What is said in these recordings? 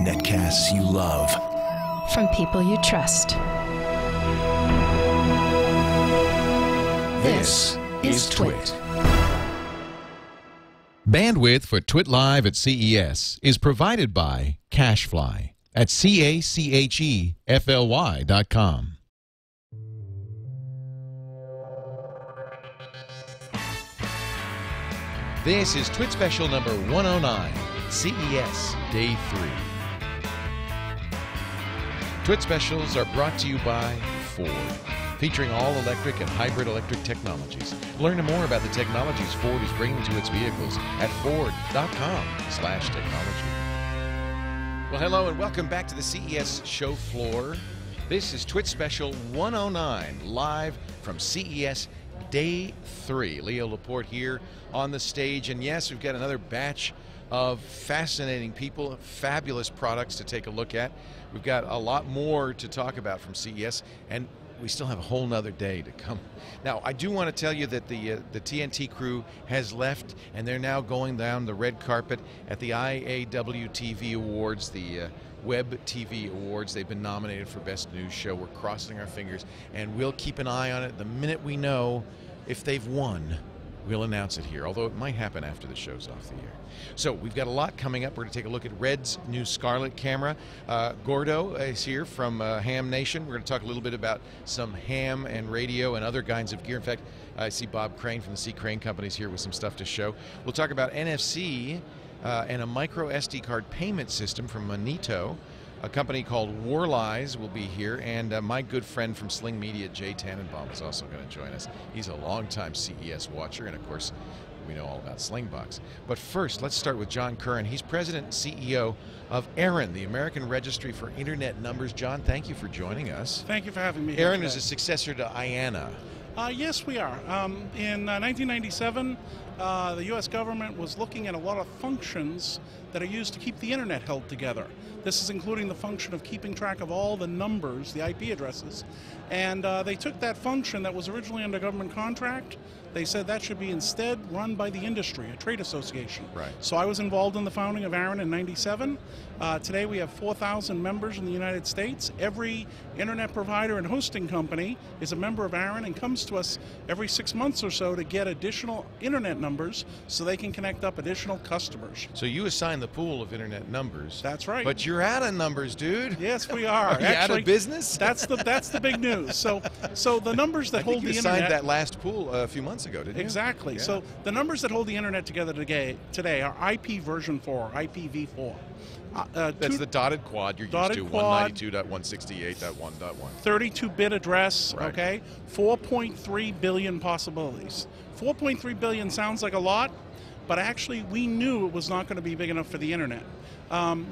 Netcasts you love. From people you trust. This is TWiT. Bandwidth for TWiT Live at CES is provided by Cachefly at CACHEFLY.com. This is TWiT Special number 109, CES Day 3. TWiT Specials are brought to you by Ford, featuring all-electric and hybrid electric technologies. Learn more about the technologies Ford is bringing to its vehicles at ford.com/technology. Well, hello and welcome back to the CES show floor. This is TWiT Special 109, live from CES Day 3. Leo Laporte here on the stage, and yes, we've got another batch of fascinating people, fabulous products to take a look at. We've got a lot more to talk about from CES, and we still have a whole nother day to come. Now, I do want to tell you that the TNT crew has left, and they're now going down the red carpet at the IAW TV Awards, the Web TV Awards. They've been nominated for Best News Show. We're crossing our fingers, and we'll keep an eye on it. The minute we know if they've won, we'll announce it here, although it might happen after the show's off the air. So we've got a lot coming up. We're going to take a look at Red's new Scarlet camera. Gordo is here from Ham Nation. We're going to talk a little bit about some ham and radio and other kinds of gear. In fact, I see Bob Crane from the C. Crane Company's here with some stuff to show. We'll talk about NFC and a micro SD card payment system from Moneto. A company called Worlize will be here, and my good friend from Sling Media, Jay Tannenbaum, is also going to join us. He's a longtime CES watcher, and of course, we know all about Slingbox. But first, let's start with John Curran. He's president and CEO of ARIN, the American Registry for Internet Numbers. John, thank you for joining us. Thank you for having me. ARIN is a successor to IANA. Yes, we are. In 1997, the U.S. government was looking at a lot of functions that are used to keep the internet held together. This is including the function of keeping track of all the numbers, the IP addresses. And they took that function that was originally under government contract. They said that should be instead run by the industry, a trade association. Right. So I was involved in the founding of ARIN in '97. Today we have 4,000 members in the United States. Every internet provider and hosting company is a member of ARIN and comes to us every 6 months or so to get additional internet numbers so they can connect up additional customers. So you assign the pool of internet numbers. That's right. But you're out of numbers, dude. Yes, we are. Are you out of business? That's the big news. So the numbers that hold the internet. You signed that last pool a few months ago, didn't you? Exactly. Yeah. So the numbers that hold the internet together today are IP version 4, IPv4. That's the dotted quad you're used to, 192.168.1.1. 32-bit address, right. Okay? 4.3 billion possibilities. 4.3 billion sounds like a lot, but actually we knew it was not going to be big enough for the internet.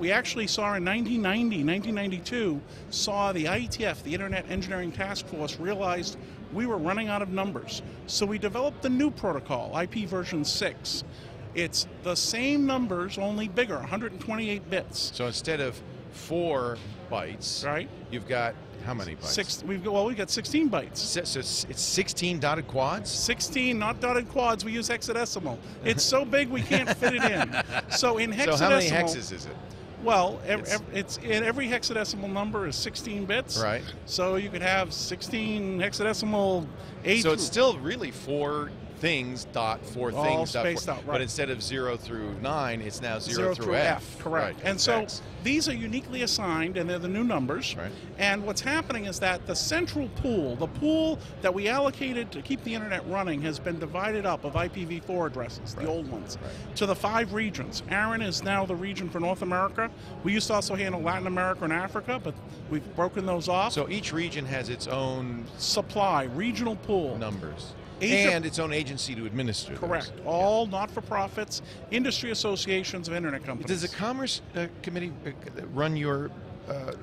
We actually saw in 1992, saw the IETF, the Internet Engineering Task Force, realized we were running out of numbers. So we developed the new protocol, IP version 6. It's the same numbers, only bigger, 128 bits. So instead of 4 bytes, right? You've got how many bytes? We've got 16 bytes. So it's 16 dotted quads? 16, not dotted quads. We use hexadecimal. It's so big we can't fit it in. So in hexadecimal. So how many hexes is it? Well, every hexadecimal number is 16 bits. Right. So you could have 16 hexadecimal. So it's still really 4 things dot 4 all things spaced dot 4, out, right. But instead of 0 through 9, it's now 0 through F. Correct. Right. And so these are uniquely assigned, and they're the new numbers. Right. And what's happening is that the central pool, the pool that we allocated to keep the internet running, has been divided up of IPv4 addresses, right. the old ones, right. to the 5 regions. ARIN is now the region for North America. We used to also handle Latin America and Africa, but we've broken those off. So each region has its own supply, regional pool. Numbers. Asia, and its own agency to administer correct. those. All not-for-profits, industry associations of internet companies. Does the Commerce Committee run your...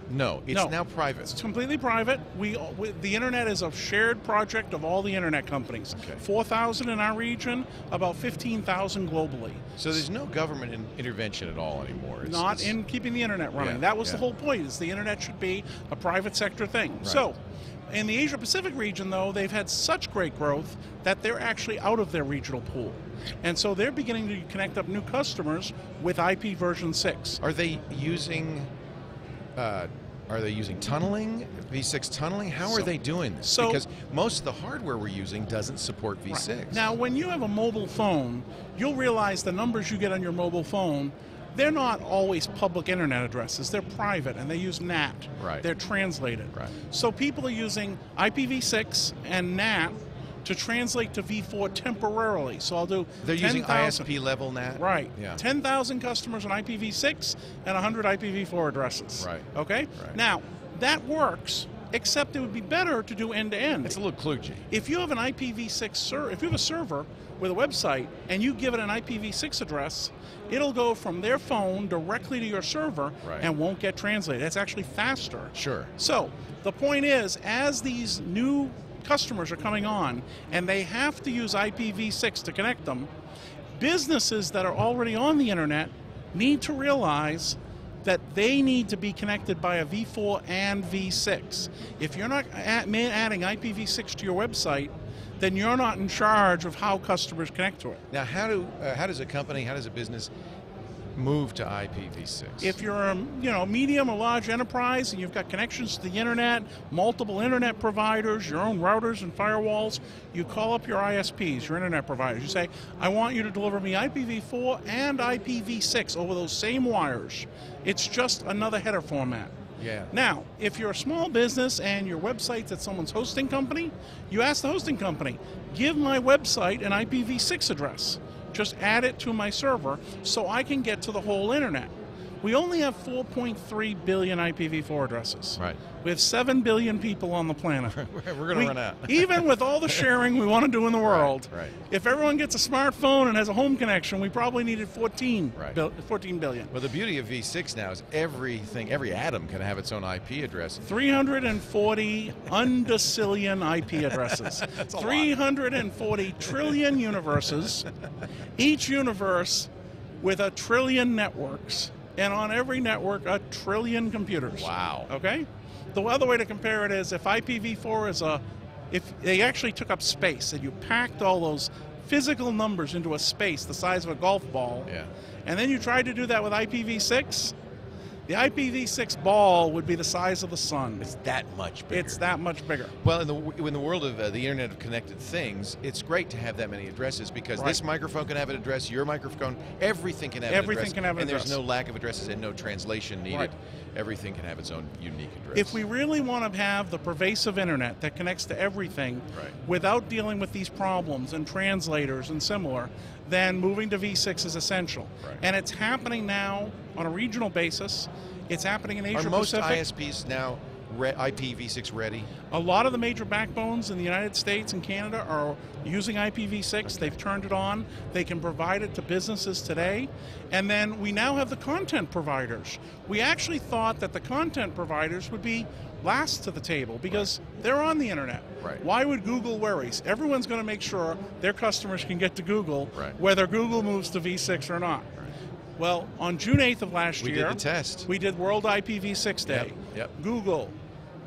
no, it's now private. It's completely private. The internet is a shared project of all the internet companies. Okay. 4,000 in our region, about 15,000 globally. So there's no government intervention at all anymore. It's in keeping the internet running. Yeah, that was the whole point, is the internet should be a private sector thing. Right. So In the Asia-Pacific region, though, they've had such great growth that they're actually out of their regional pool. And so they're beginning to connect up new customers with IP version 6. Are they using tunneling, V6 tunneling? How are they doing this? Because most of the hardware we're using doesn't support V6. Right. Now, when you have a mobile phone, you'll realize the numbers you get on your mobile phone, they're not always public internet addresses. They're private, and they use NAT. Right. They're translated. Right. So people are using IPv6 and NAT to translate to V4 temporarily. So I'll do They're 10, using 000, ISP level NAT? Right. Yeah. 10,000 customers on IPv6 and 100 IPv4 addresses. Right. Okay? Right. Now, that works, except it would be better to do end-to-end. It's a little kludgy. If you have an IPv6 server, if you have a server with a website and you give it an IPv6 address, it'll go from their phone directly to your server and won't get translated. It's actually faster. Sure. So the point is, as these new customers are coming on and they have to use IPv6 to connect them, businesses that are already on the internet need to realize that they need to be connected by a V4 and V6. If you're not adding IPv6 to your website, then you're not in charge of how customers connect to it. Now, how does a business move to IPv6? If you're a medium or large enterprise and you've got connections to the internet, multiple internet providers, your own routers and firewalls, you call up your ISPs, your internet providers. You say, I want you to deliver me IPv4 and IPv6 over those same wires. It's just another header format. Yeah. Now, if you're a small business and your website's at someone's hosting company, you ask the hosting company, give my website an IPv6 address. Just add it to my server so I can get to the whole internet. We only have 4.3 billion IPv4 addresses. Right. We have 7 billion people on the planet. We're going to run out. Even with all the sharing we want to do in the world, right. If everyone gets a smartphone and has a home connection, we probably needed 14 billion. Well, the beauty of V6 now is every atom can have its own IP address. 340 undecillion IP addresses. 340 trillion universes. Each universe with a trillion networks. And on every network, a trillion computers. Wow. Okay? The other way to compare it is if IPv4 is if they actually took up space and you packed all those physical numbers into a space the size of a golf ball, and then you tried to do that with IPv6, the IPv6 ball would be the size of the sun. It's that much bigger. It's that much bigger. Well, in the world of the Internet of Connected Things, it's great to have that many addresses because this microphone can have an address, your microphone, everything can have an address. Everything can have an address. And there's no lack of addresses and no translation needed. Right. Everything can have its own unique address. If we really want to have the pervasive internet that connects to everything without dealing with these problems and translators and similar, then moving to V6 is essential. Right. And it's happening now on a regional basis. It's happening in Asia Pacific. Are most ISPs now IPv6 ready? A lot of the major backbones in the United States and Canada are using IPv6. They've turned it on. They can provide it to businesses today. And then we now have the content providers. We actually thought that the content providers would be last to the table because they're on the internet. Right. Why would Google worry? Everyone's going to make sure their customers can get to Google, whether Google moves to V6 or not. Well, on June 8th of last year, we did the test. We did World IPv6 Day. Google,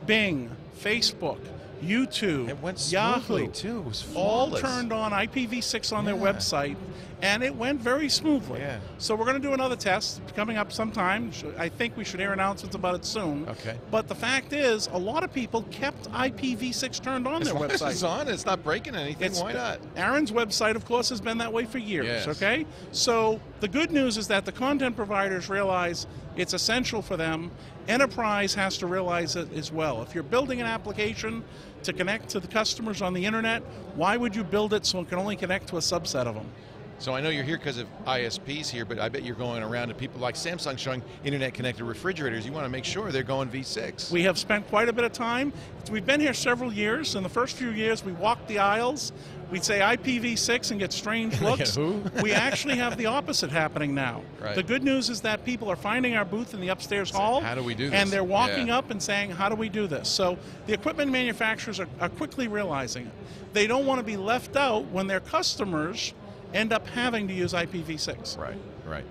Bing, Facebook, YouTube, it went Yahoo, smoothly too. It was all flawless. turned on IPv6 on their website, and it went very smoothly. Yeah. So we're going to do another test coming up sometime. I think we should hear announcements about it soon. Okay. But the fact is, a lot of people kept IPv6 turned on their website. It's on. It's not breaking anything. Why not? ARIN's website, of course, has been that way for years. Yes. Okay. So the good news is that the content providers realize it's essential for them. Enterprise has to realize it as well. If you're building an application to connect to the customers on the internet, why would you build it so it can only connect to a subset of them? So I know you're here because of ISPs here, but I bet you're going around to people like Samsung showing internet-connected refrigerators. You want to make sure they're going V6. We have spent quite a bit of time. We've been here several years. In the first few years, we walked the aisles. We'd say IPv6 and get strange looks. Who? We actually have the opposite happening now. Right. The good news is that people are finding our booth in the upstairs hall. How do we do this? And they're walking up and saying, how do we do this? So the equipment manufacturers are quickly realizing it. They don't want to be left out when their customers end up having to use IPv6. Right, right.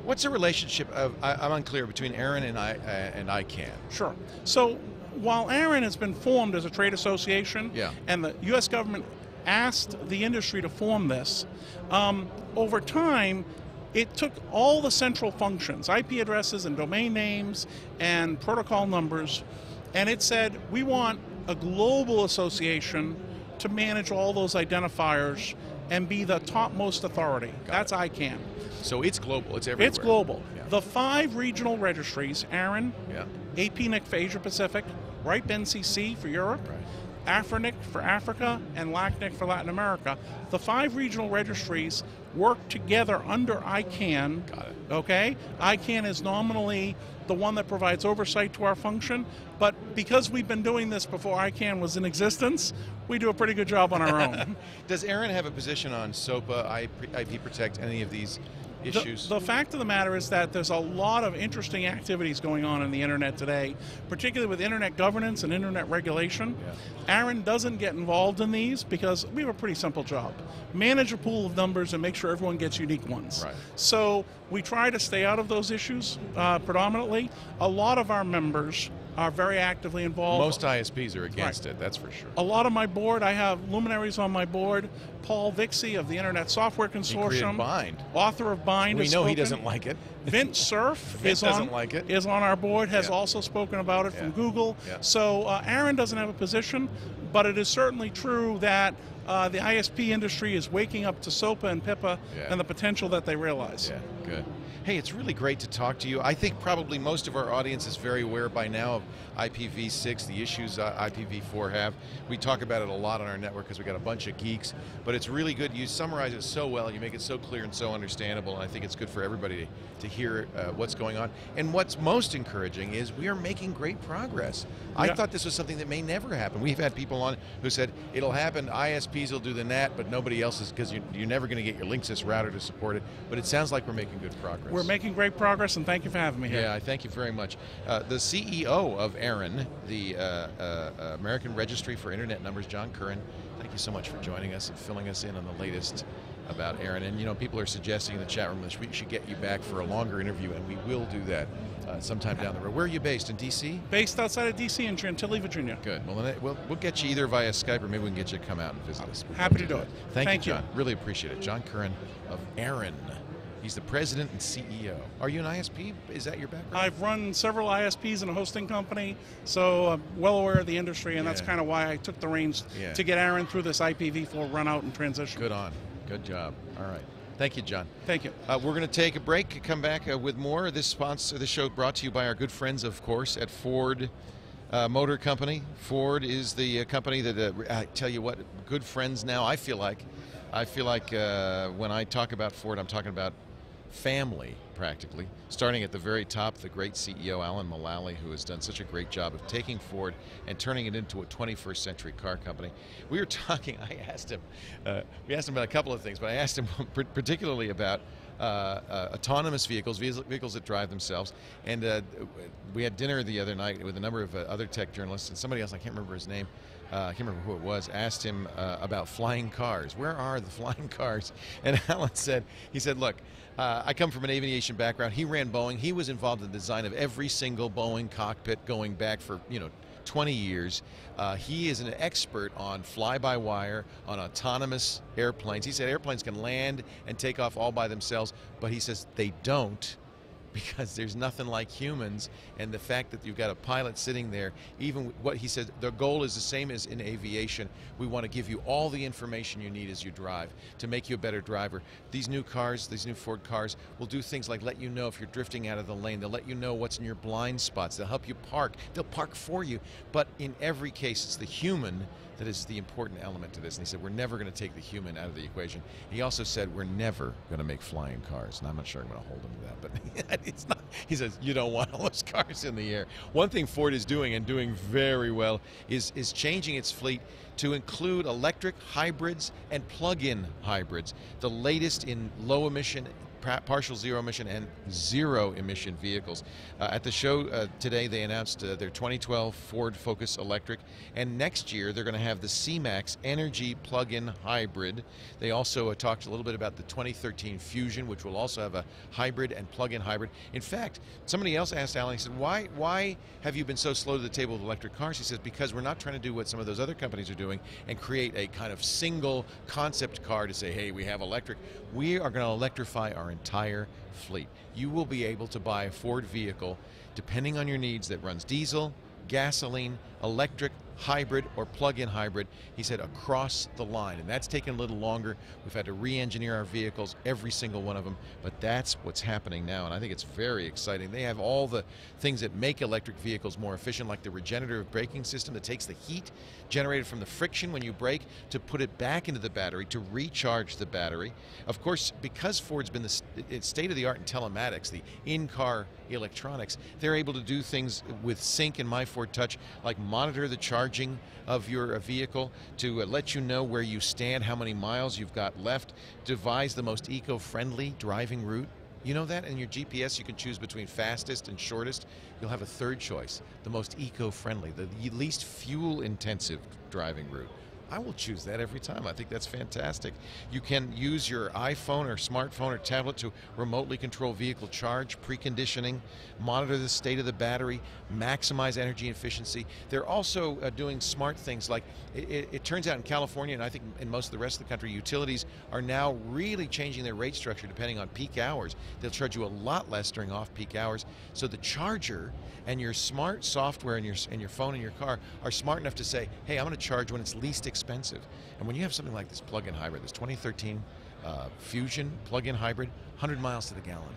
What's the relationship of, I'm unclear, between ARIN and ICANN? Sure. So while ARIN has been formed as a trade association, Yeah. and the U.S. government asked the industry to form this, over time, it took all the central functions, IP addresses and domain names and protocol numbers, and it said, we want a global association to manage all those identifiers and be the topmost authority. That's ICANN. So it's global. It's everywhere. It's global. Yeah. The 5 regional registries, ARIN, Yeah. APNIC for Asia Pacific, RIPE NCC for Europe, Right. AFRINIC for Africa, and LACNIC for Latin America. The 5 regional registries work together under ICANN. Got it. Okay? ICANN is nominally the one that provides oversight to our function, but because we've been doing this before ICANN was in existence, we do a pretty good job on our own. Does ARIN have a position on SOPA, IP Protect, any of these issues? The fact of the matter is that there's a lot of interesting activities going on in the internet today, particularly with internet governance and internet regulation. Yeah. ARIN doesn't get involved in these because we have a pretty simple job. Manage a pool of numbers and make sure everyone gets unique ones. Right. So we try to stay out of those issues predominantly. A lot of our members are very actively involved. Most ISPs are against it, that's for sure. A lot of my board, I have luminaries on my board. Paul Vixie of the Internet Software Consortium. He created Bind. Author of Bind. We know he doesn't like it. Vint Cerf is doesn't like it. is on our board, has Yeah. also spoken about it from Yeah. Google. Yeah. So ARIN doesn't have a position, but it is certainly true that the ISP industry is waking up to SOPA and PIPA Yeah. and the potential that they realize. Yeah, good. Hey, it's really great to talk to you. I think probably most of our audience is very aware by now of IPv6, the issues IPv4 have. We talk about it a lot on our network because we got a bunch of geeks, but it's really good. You summarize it so well, you make it so clear and so understandable, and I think it's good for everybody to hear what's going on. And what's most encouraging is we are making great progress. I thought this was something that may never happen. We've had people on who said, it'll happen, ISPs will do the NAT, but nobody else is, because you're never going to get your Linksys router to support it, but it sounds like we're making good progress. We're making great progress, and thank you for having me here. Yeah, I thank you very much. The CEO of ARIN, the American Registry for Internet Numbers, John Curran, thank you so much for joining us and filling us in on the latest about ARIN. And you know, people are suggesting in the chat room that we should get you back for a longer interview, and we will do that sometime down the road. Where are you based, in D.C.? Based outside of D.C. in Chantilly, Virginia. Good. Well, then we'll get you either via Skype or maybe we can get you to come out and visit us. Happy to do it. Thank you, John. Really appreciate it. John Curran of ARIN. He's the president and CEO. Are you an ISP? Is that your background? I've run several ISPs in a hosting company, so I'm well aware of the industry, and that's kind of why I took the reins to get ARIN through this IPv4 run out and transition. Good on. Good job. All right. Thank you, John. Thank you. We're going to take a break, come back with more. This show brought to you by our good friends, of course, at Ford Motor Company. Ford is the company that, I tell you what, good friends now. I feel like when I talk about Ford, I'm talking about family, practically. Starting at the very top, the great CEO, Alan Mulally, who has done such a great job of taking Ford and turning it into a 21st century car company. We were talking, we asked him about a couple of things, but I asked him particularly about autonomous vehicles that drive themselves. And we had dinner the other night with a number of other tech journalists, and somebody else, I can't remember his name, I can't remember who it was, asked him about flying cars. Where are the flying cars? And Alan said, look, I come from an aviation background. He ran Boeing. He was involved in the design of every single Boeing cockpit going back for 20 years. He is an expert on fly-by-wire, on autonomous airplanes. He said airplanes can land and take off all by themselves, but he says they don't, because there's nothing like humans, and the fact that you've got a pilot sitting there, even what he said, the goal is the same as in aviation. We want to give you all the information you need as you drive to make you a better driver. These new cars, these new Ford cars, will do things like let you know if you're drifting out of the lane. They'll let you know what's in your blind spots. They'll help you park. They'll park for you. But in every case, it's the human that is the important element to this. And he said, we're never going to take the human out of the equation. He also said, we're never going to make flying cars. And I'm not sure I'm going to hold him to that, but it's not. He says, you don't want all those cars in the air. One thing Ford is doing, and doing very well, is changing its fleet to include electric hybrids and plug-in hybrids, the latest in low emission, partial zero emission and zero emission vehicles. At the show today, they announced their 2012 Ford Focus Electric, and next year they're going to have the C-Max Energy plug-in hybrid. They also talked a little bit about the 2013 Fusion, which will also have a hybrid and plug-in hybrid. In fact, somebody else asked Alan, he said, why have you been so slow to the table with electric cars? He says, because we're not trying to do what some of those other companies are doing and create a kind of single concept car to say, hey, we have electric. We are going to electrify our entire fleet. You will be able to buy a Ford vehicle, depending on your needs, that runs diesel, gasoline, electric, hybrid, or plug-in hybrid, he said, across the line. And that's taken a little longer. We've had to re-engineer our vehicles, every single one of them, but that's what's happening now, and I think it's very exciting. They have all the things that make electric vehicles more efficient, like the regenerative braking system that takes the heat generated from the friction when you brake to put it back into the battery to recharge the battery. Of course, because Ford's been the state-of-the-art in telematics, the in-car electronics, they're able to do things with Sync and My Ford Touch, like monitor the charging of your vehicle, to let you know where you stand, how many miles you've got left, devise the most eco-friendly driving route. You know that in your GPS you can choose between fastest and shortest. You'll have a third choice, the most eco-friendly, the least fuel-intensive driving route. I will choose that every time. I think that's fantastic. You can use your iPhone or smartphone or tablet to remotely control vehicle charge, preconditioning, monitor the state of the battery, maximize energy efficiency. They're also doing smart things like, it turns out in California, and I think in most of the rest of the country, utilities are now really changing their rate structure depending on peak hours. They'll charge you a lot less during off-peak hours. So the charger and your smart software and your phone in your car are smart enough to say, hey, I'm going to charge when it's least expensive. And when you have something like this plug-in hybrid, this 2013 Fusion plug-in hybrid, 100 miles to the gallon.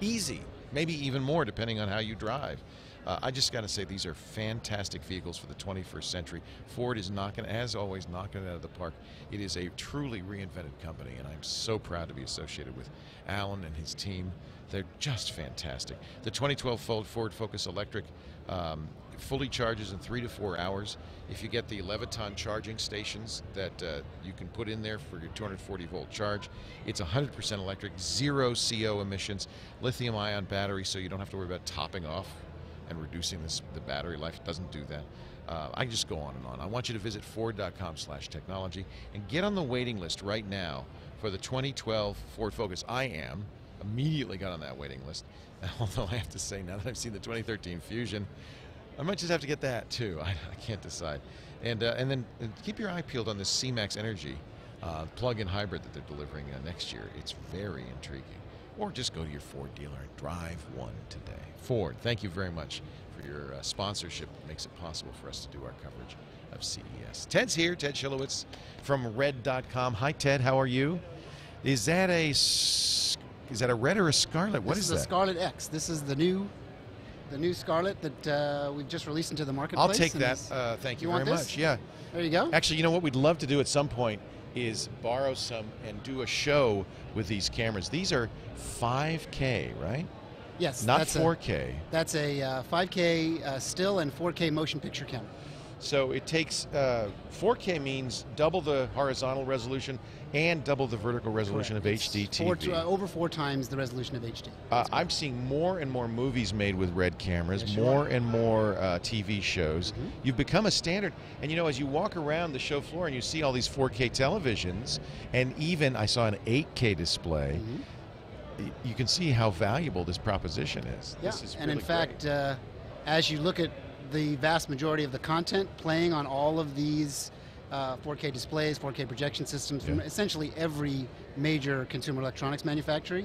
Easy, maybe even more depending on how you drive. I just got to say, these are fantastic vehicles for the 21st century. Ford is knocking, as always, knocking it out of the park. It is a truly reinvented company, and I'm so proud to be associated with Alan and his team. They're just fantastic. The 2012 Ford Focus Electric fully charges in 3 to 4 hours. If you get the Leviton charging stations that you can put in there for your 240-volt charge, it's 100% electric, zero CO emissions, lithium-ion battery, so you don't have to worry about topping off and reducing the battery life. It doesn't do that. I can just go on and on. I want you to visit Ford.com/technology and get on the waiting list right now for the 2012 Ford Focus. I immediately got on that waiting list. Although I have to say, now that I've seen the 2013 Fusion, I might just have to get that too. I can't decide. And then keep your eye peeled on this C-Max Energy plug-in hybrid that they're delivering next year. It's very intriguing. Or just go to your Ford dealer and drive one today. Ford, thank you very much for your sponsorship. It makes it possible for us to do our coverage of CES. Ted's here, Ted Schilowitz from red.com. Hi, Ted, how are you? Is that a red or a scarlet? What is that? This is a Scarlet X. This is the new Scarlet that we've just released into the marketplace. I'll take that. Thank you very much. Yeah. There you go. Actually, you know what we'd love to do at some point is borrow some and do a show with these cameras. These are 5K, right? Yes. Not 4K. That's a 5K still and 4K motion picture camera. So it takes, 4K means double the horizontal resolution and double the vertical resolution of HD TV. Over 4 times the resolution of HD. I'm seeing more and more movies made with red cameras, more and more TV shows. You've become a standard. And you know, as you walk around the show floor and you see all these 4K televisions, and even I saw an 8K display, you can see how valuable this proposition is. Yeah, This is and really in fact, as you look at the vast majority of the content playing on all of these 4K displays, 4K projection systems from essentially every major consumer electronics manufacturer.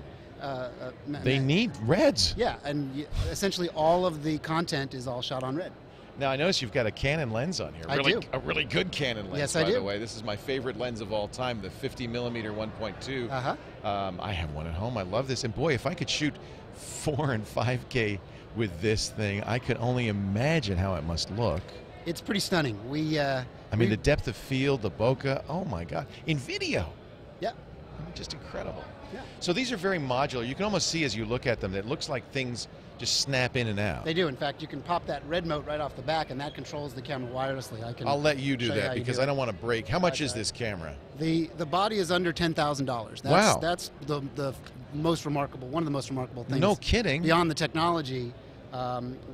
They need reds. Yeah, and essentially all of the content is all shot on red. Now, I notice you've got a Canon lens on here. I do. A really good Canon lens, Yes, by I do. the way. This is my favorite lens of all time, the 50mm 1.2. I have one at home. I love this. And boy, if I could shoot 4 and 5K with this thing, I could only imagine how it must look. It's pretty stunning. I mean, the depth of field, the bokeh, oh my God. In video. Yeah. I mean, just incredible. Yeah. So these are very modular. You can almost see as you look at them that it looks like things just snap in and out. They do. In fact, you can pop that red mote right off the back, and that controls the camera wirelessly. I'll let you do that because I don't want to break. How much is Okay. this camera? The body is under $10,000. Wow. That's the most remarkable, one of the most remarkable things. No kidding. Beyond the technology,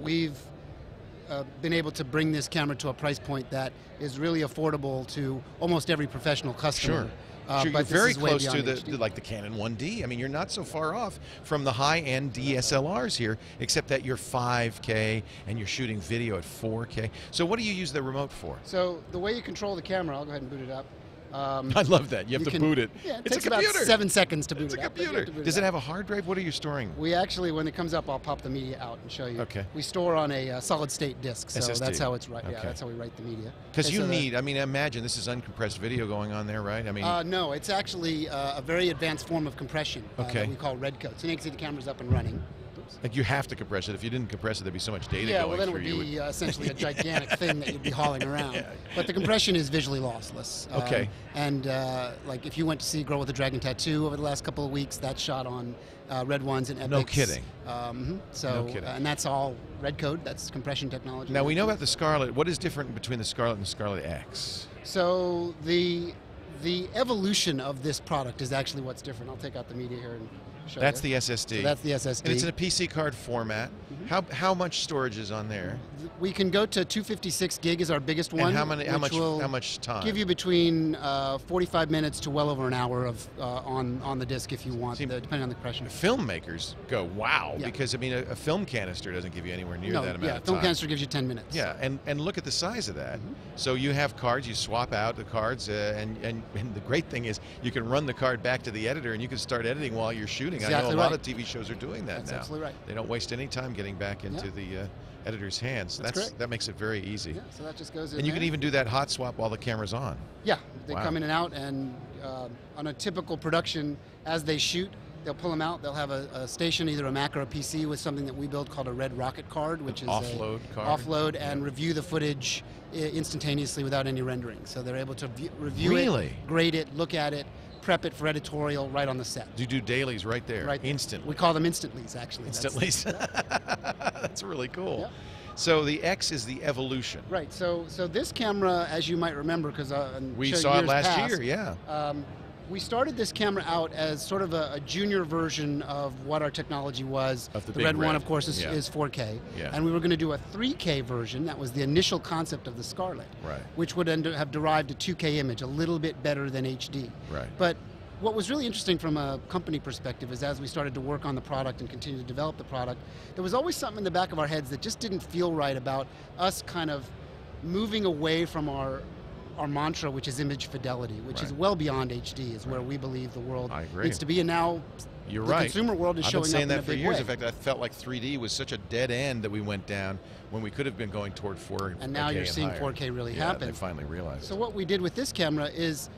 we've been able to bring this camera to a price point that is really affordable to almost every professional customer. Sure. Sure, you're but this very is way close to beyond the HD. like the Canon 1D. I mean, you're not so far off from the high-end DSLRs here, except that you're 5K and you're shooting video at 4K. So what do you use the remote for? So the way you control the camera, I'll go ahead and boot it up. I love that. You have to boot it. Yeah, it It's takes a computer. about 7 seconds to boot It's it a up. but you have computer. to boot Does it up. have a hard drive? What are you storing? We actually, when it comes up, I'll pop the media out and show you. Okay. We store on a solid-state disk, so SSD. that's how it's right. Yeah, Okay. that's how we write the media. Because Okay, you so need, I mean, imagine this is uncompressed video going on there, right? I mean, no, it's actually a very advanced form of compression Okay. that we call red coat. So you can see the camera's up and running. Oops. like you have to compress it. If you didn't compress it, there'd be so much data Yeah, going well then it through. would be essentially a gigantic thing that you'd be hauling around. Yeah. But the compression is visually lossless. Okay. And like if you went to see Girl with the Dragon Tattoo over the last couple of weeks, that's shot on Red Ones and Epics. No kidding. So, No kidding. and that's all red code. That's compression technology. Now we know about the Scarlett. What is different between the Scarlett and the Scarlett X? So the evolution of this product is actually what's different. I'll take out the media here and show That's you. the SSD. So that's the SSD. And it's in a PC card format. How much storage is on there? We can go to 256 gig is our biggest one. And how which will much time? give you between 45 minutes to well over an hour of on the disk if you want, See, depending on the compression. Filmmakers go, wow, Yeah. because I mean a film canister doesn't give you anywhere near that amount of film time. canister gives you 10 minutes. Yeah, and look at the size of that. So you have cards, you swap out the cards, and the great thing is you can run the card back to the editor and you can start editing while you're shooting. I know Exactly a lot right. of TV shows are doing that That's now. absolutely right. They don't waste any time getting back into the editor's hands. That's correct. That makes it very easy. Yeah, so that just goes in And you there. can even do that hot swap while the camera's on. Yeah, they Wow. come in and out, and on a typical production, as they shoot, they'll pull them out. They'll have a station, either a Mac or a PC, with something that we build called a Red Rocket card, which is Offload a card? offload and review the footage instantaneously without any rendering. So they're able to review Really? it, grade it, look at it, prep it for editorial right on the set. You do dailies right there, Right there. instantly. We call them instantlies, actually. Instantly. That's really cool. Yeah. So the X is the evolution. Right. So this camera, as you might remember, because We saw it last year, yeah. We started this camera out as sort of a junior version of what our technology was. Of the the big red one, red. of course, is, Yeah. is 4K. Yeah. And we were going to do a 3K version. That was the initial concept of the Scarlett. Right. Which would have derived a 2K image, a little bit better than HD. Right. But what was really interesting from a company perspective is as we started to work on the product and continue to develop the product, there was always something in the back of our heads that just didn't feel right about us kind of moving away from our mantra, which is image fidelity, which is Right. well beyond HD, is where we believe the world I agree. needs to be. And now You're the right. consumer world is I've showing been saying up that in a for big years. way. In fact, I felt like 3D was such a dead end that we went down when we could have been going toward 4K. And now you're seeing higher. 4K really Yeah, happen. they finally realized. So what we did with this camera is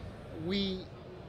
we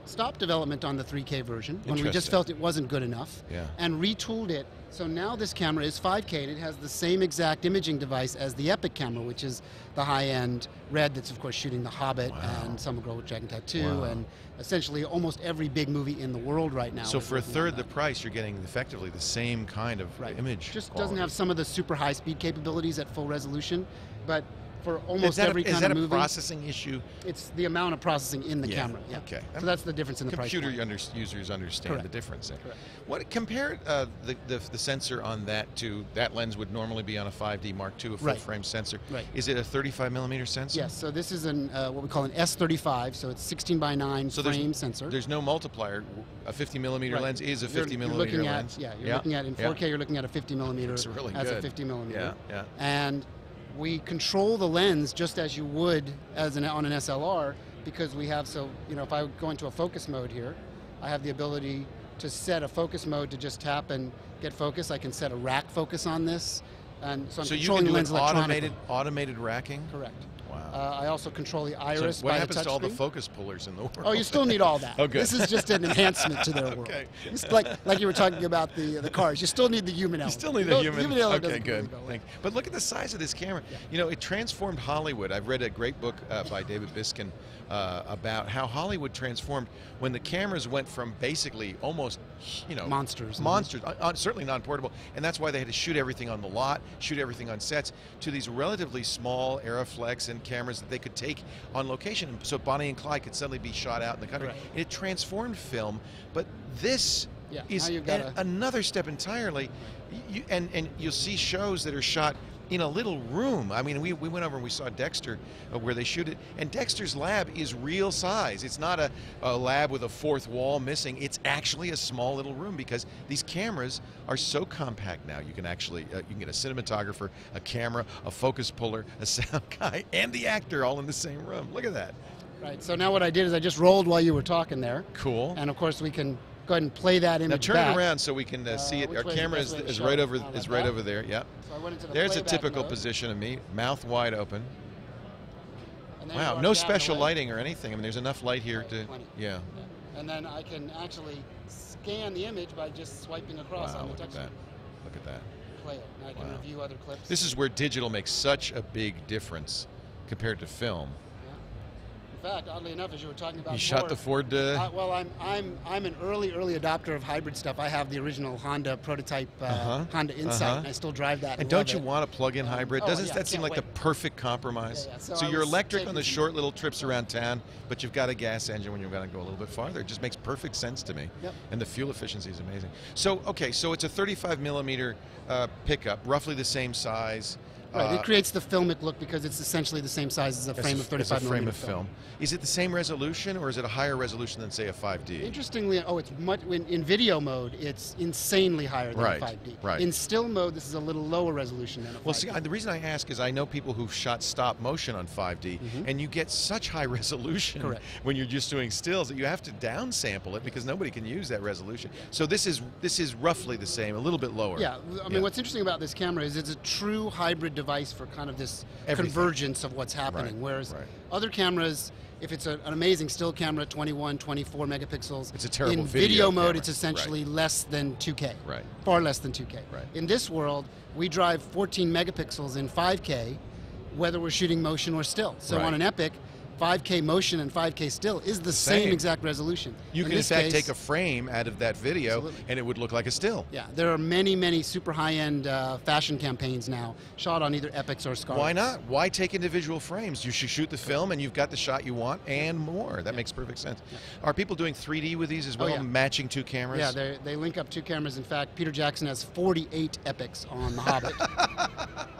stopped development on the 3K version when we just Interesting. felt it wasn't good enough, Yeah. and retooled it. So now this camera is 5K and it has the same exact imaging device as the Epic camera, which is the high-end red that's of course shooting The Hobbit Wow. and Some Girl with Dragon Tattoo Wow. and essentially almost every big movie in the world right now. So is for a working on third the that. price, you're getting effectively the same kind of Right. image. Just quality. doesn't have some of the super high speed capabilities at full resolution, but for almost Is that every a, kind is that of a movie, processing issue? it's the amount of processing in the Yeah, camera. Yeah. okay. So that's the difference in the price Computer point. users understand the Correct. difference there. Correct. What compare the sensor on that to that lens would normally be on a 5D Mark II, a full Right. frame sensor. Right. Is it a 35 millimeter sensor? Yes, so this is an what we call an S35, so it's 16:9 So frame sensor. There's no multiplier. A 50 millimeter Right. lens is a You're- 50 you're millimeter looking lens. At, yeah, you're looking at in 4K. Yeah. You're looking at a 50 millimeter Looks really as good. a 50 millimeter. Yeah, yeah. And we control the lens just as you would as on an SLR, because we have if I go into a focus mode here, I have the ability to set a focus mode to just tap and get focus. I can set a rack focus on this, and so I'm So you controlling can the do lens an electronically. automated racking? Correct. Wow. I also control the iris So what by happens the to all the touchscreen. focus pullers in the world? Oh, you still need all that. Oh, good. This is just an enhancement to their world. Okay. It's like you were talking about the cars. You still need the human element. You still need the human. element Okay, doesn't good. really go away. Thank you. But look at the size of this camera. Yeah. You know, it transformed Hollywood. I've read a great book by David Biskin about how Hollywood transformed when the cameras went from basically almost, you know, Monsters. certainly non-portable, and that's why they had to shoot everything on the lot, shoot everything on sets, to these relatively small Aeroflex and cameras that they could take on location. And so Bonnie and Clyde could suddenly be shot out in the country. Right. It transformed film, but this is now you've got another step entirely. And you'll see shows that are shot in a little room. I mean, we went over and we saw Dexter where they shoot it, and Dexter's lab is real size. It's not a lab with a fourth wall missing. It's actually a small little room because these cameras are so compact now. You can actually, you can get a cinematographer, a camera, a focus puller, a sound guy, and the actor all in the same room. Look at that. Right. So now what I did is I just rolled while you were talking there. Cool. And of course we can go ahead and play that image Now turn back. it around so we can see it. which Our way is the camera best way to is show right it? over Like is that? right over there. Yeah. So I went into the There's a playback typical mode. position of me, mouth wide open. And then Wow, you no already have special the light. lighting or anything. I mean, there's enough light here Right, to, plenty. yeah. And then I can actually scan the image by just swiping across Wow, on the look at touch that. screen. Look at that. Play it. And I can Wow. review other clips. This is where digital makes such a big difference compared to film. In fact, oddly enough, as you were talking about You shot the Ford. well, I'm an early adopter of hybrid stuff. I have the original Honda prototype Honda Insight, and I still drive that. And don't you want a plug-in hybrid? oh, Doesn't yeah, that seem can't like the wait. perfect compromise? Yeah. So I you're was electric on the taking- short little trips around town, but you've got a gas engine when you're going to go a little bit farther. It just makes perfect sense to me. Yep. And the fuel efficiency is amazing. So, okay, so it's a 35 millimeter pickup, roughly the same size. Right, it creates the filmic look because it's essentially the same size as a frame of 35 it's a frame millimeter of film. Is it the same resolution, or is it a higher resolution than, say, a 5D? Interestingly, it's much in video mode. It's insanely higher than Right, a 5D. right. In still mode, this is a little lower resolution than a 5D. Well, see, the reason I ask is I know people who've shot stop motion on 5D, and you get such high resolution Correct. when you're just doing stills that you have to downsample it because nobody can use that resolution. So this is roughly the same, a little bit lower. Yeah, I mean, what's interesting about this camera is it's a true hybrid device for kind of this Everything. convergence of what's happening. Right, Whereas right. other cameras, if it's an amazing still camera, 21, 24 megapixels, It's a terrible in video mode, camera. it's essentially less than 2K. Right. Far less than 2K. Right. In this world, we drive 14 megapixels in 5K, whether we're shooting motion or still. So Right. on an Epic, 5K motion and 5K still is the same exact resolution. You can, in this fact, case, take a frame out of that video, Absolutely. and it would look like a still. Yeah, there are many, many super high-end fashion campaigns now shot on either Epics or Scarletts. Why not? Why take individual frames? You should shoot the film, and you've got the shot you want and more. That makes perfect sense. Yeah. Are people doing 3D with these as well, yeah. matching two cameras? Yeah, they link up two cameras. In fact, Peter Jackson has 48 Epics on The Hobbit.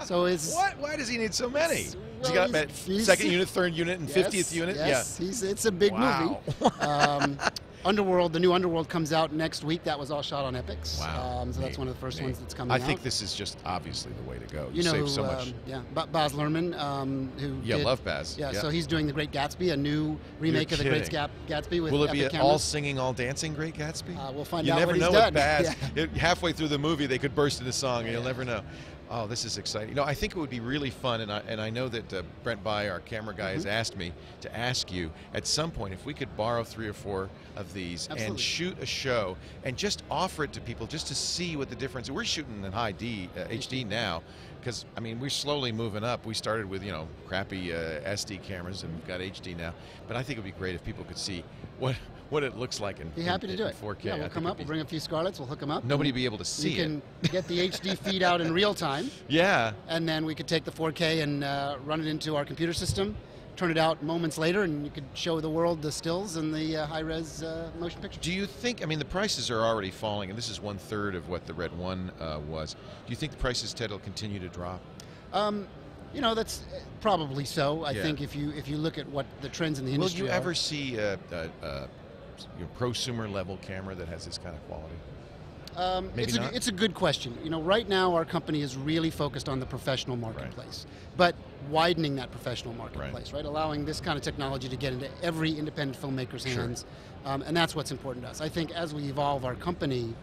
So it's... What? Why does he need so many? Well, Has he got he's- second unit, third unit, and 50th Yes, unit? Yes, it's a big Wow. movie. Underworld, the new Underworld comes out next week. That was all shot on Epics. Wow. So that's one of the first ones that's coming I out. think this is just obviously the way to go. You You know, save so much. Baz Luhrmann, who Yeah, did, love Baz. Yeah, Yeah. so he's doing The Great Gatsby, a new remake of The Great kidding. Gatsby with Will it be Epic all cameras. singing, all dancing Great Gatsby? We'll find you out never what he's know done. with Baz. Yeah. Halfway through the movie, they could burst into song, and you'll never know. Oh, this is exciting. No, I think it would be really fun, and I know that Brent By, our camera guy, has asked me to ask you at some point if we could borrow 3 or 4 of these and Absolutely. shoot a show and just offer it to people just to see what the difference. We're shooting in high HD now, because I mean we're slowly moving up. We started with crappy SD cameras, and we've got HD now. But I think it would be great if people could see what it looks like in Be happy to do it. 4K. Yeah, I we'll think come it'd up. be- We'll bring a few Scarletts. We'll hook them up. Nobody would be able to see You can it. get the HD feed out in real time, Yeah. and then we could take the 4K and run it into our computer system, turn it out moments later, and you could show the world the stills and the high-res motion picture. Do you think, I mean, the prices are already falling, and this is 1/3 of what the Red One was. Do you think the prices, Ted, will continue to drop? That's probably so. I Yeah. think if you look at what the trends in the Will industry you are. ever see a prosumer level camera that has this kind of quality? Maybe not? It's a good question. Right now our company is really focused on the professional marketplace, but widening that professional marketplace, right? Allowing this kind of technology to get into every independent filmmaker's Sure. hands, and that's what's important to us. I think as we evolve our company,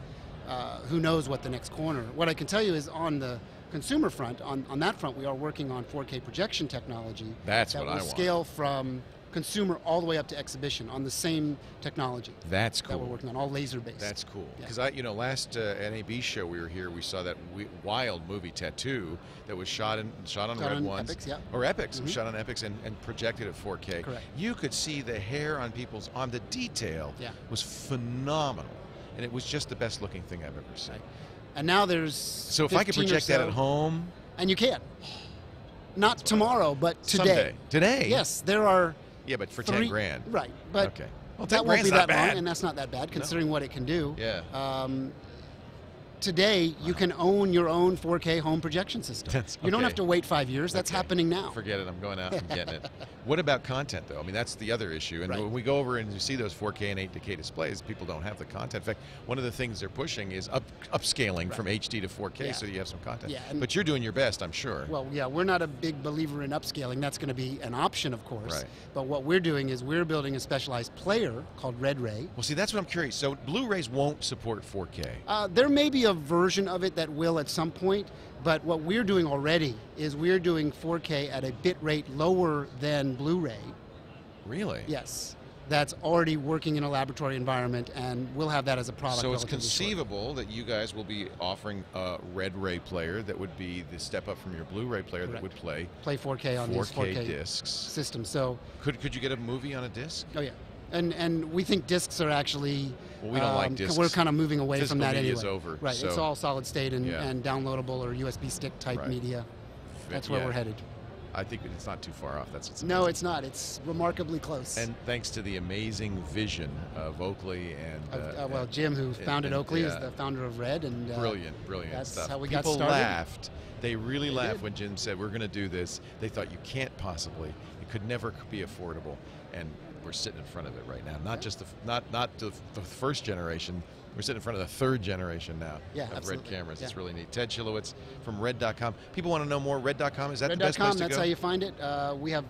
who knows what the next corner. What I can tell you is on the consumer front, on that front, we are working on 4K projection technology. That's that what I will want. scale from consumer all the way up to exhibition on the same technology. That's cool. That we're working on, all laser based. That's cool. Yeah. Because last NAB show we were here, we saw that wild movie Tattoo that was shot on Red Ones. Epics, yeah. Or Epics. Shot on Epics and projected at 4K. Correct. You could see the hair on the detail was phenomenal. And it was just the best looking thing I've ever seen. Right. And now there's So if I could project that at home. And you can. Not tomorrow, but today. Someday. Today? Yes, there are. Yeah, but for 10 grand. Right, but okay. Well, 10 that won't grand's be not that bad. long, and that's not that bad considering what it can do. Yeah. Today, you can own your own 4K home projection system. You don't have to wait 5 years. That's happening now. Forget it. I'm going out and getting it. What about content, though? I mean, that's the other issue. And Right. when we go over and you see those 4K and 8K displays, people don't have the content. In fact, one of the things they're pushing is upscaling from HD to 4K Yeah. so you have some content. Yeah, and- But you're doing your best, I'm sure. Well, yeah, we're not a big believer in upscaling. That's going to be an option, of course. Right. But what we're doing is we're building a specialized player called Red Ray. Well, see, that's what I'm curious. So Blu-rays won't support 4K. There may be a version of it that will at some point, but what we're doing already is we're doing 4K at a bit rate lower than Blu-ray. Really? Yes. That's already working in a laboratory environment, and we'll have that as a product. So it's relatively shortly. conceivable that you guys will be offering a Red Ray player that would be the step up from your Blu-ray player that Correct. would play Play 4K on these 4K discs. systems. So, Could you get a movie on a disc? oh yeah, and we think discs are actually. Well, we don't like discs. We're kind of moving away Physical from that media anyway. is over, Right. so- It's all solid state and, Yeah. and downloadable or USB stick type Right. media. That's where Yeah. we're headed. I think it's not too far off. That's what's No, amazing. it's not. It's remarkably close. And thanks to the amazing vision of Oakley and well, Jim, who founded Oakley, is yeah. the founder of Red, and brilliant that's stuff. how we People got started. laughed. They really laughed did. when Jim said we're going to do this. They thought you can't possibly. It could never be affordable, and we're sitting in front of it right now. Not just the first generation. We're sitting in front of the third generation now Yeah, of absolutely. Red cameras. Yeah. It's really neat. Ted Schilowitz from Red.com. People want to know more. Red.com, is that the best place Red.com, to that's go? how you find it.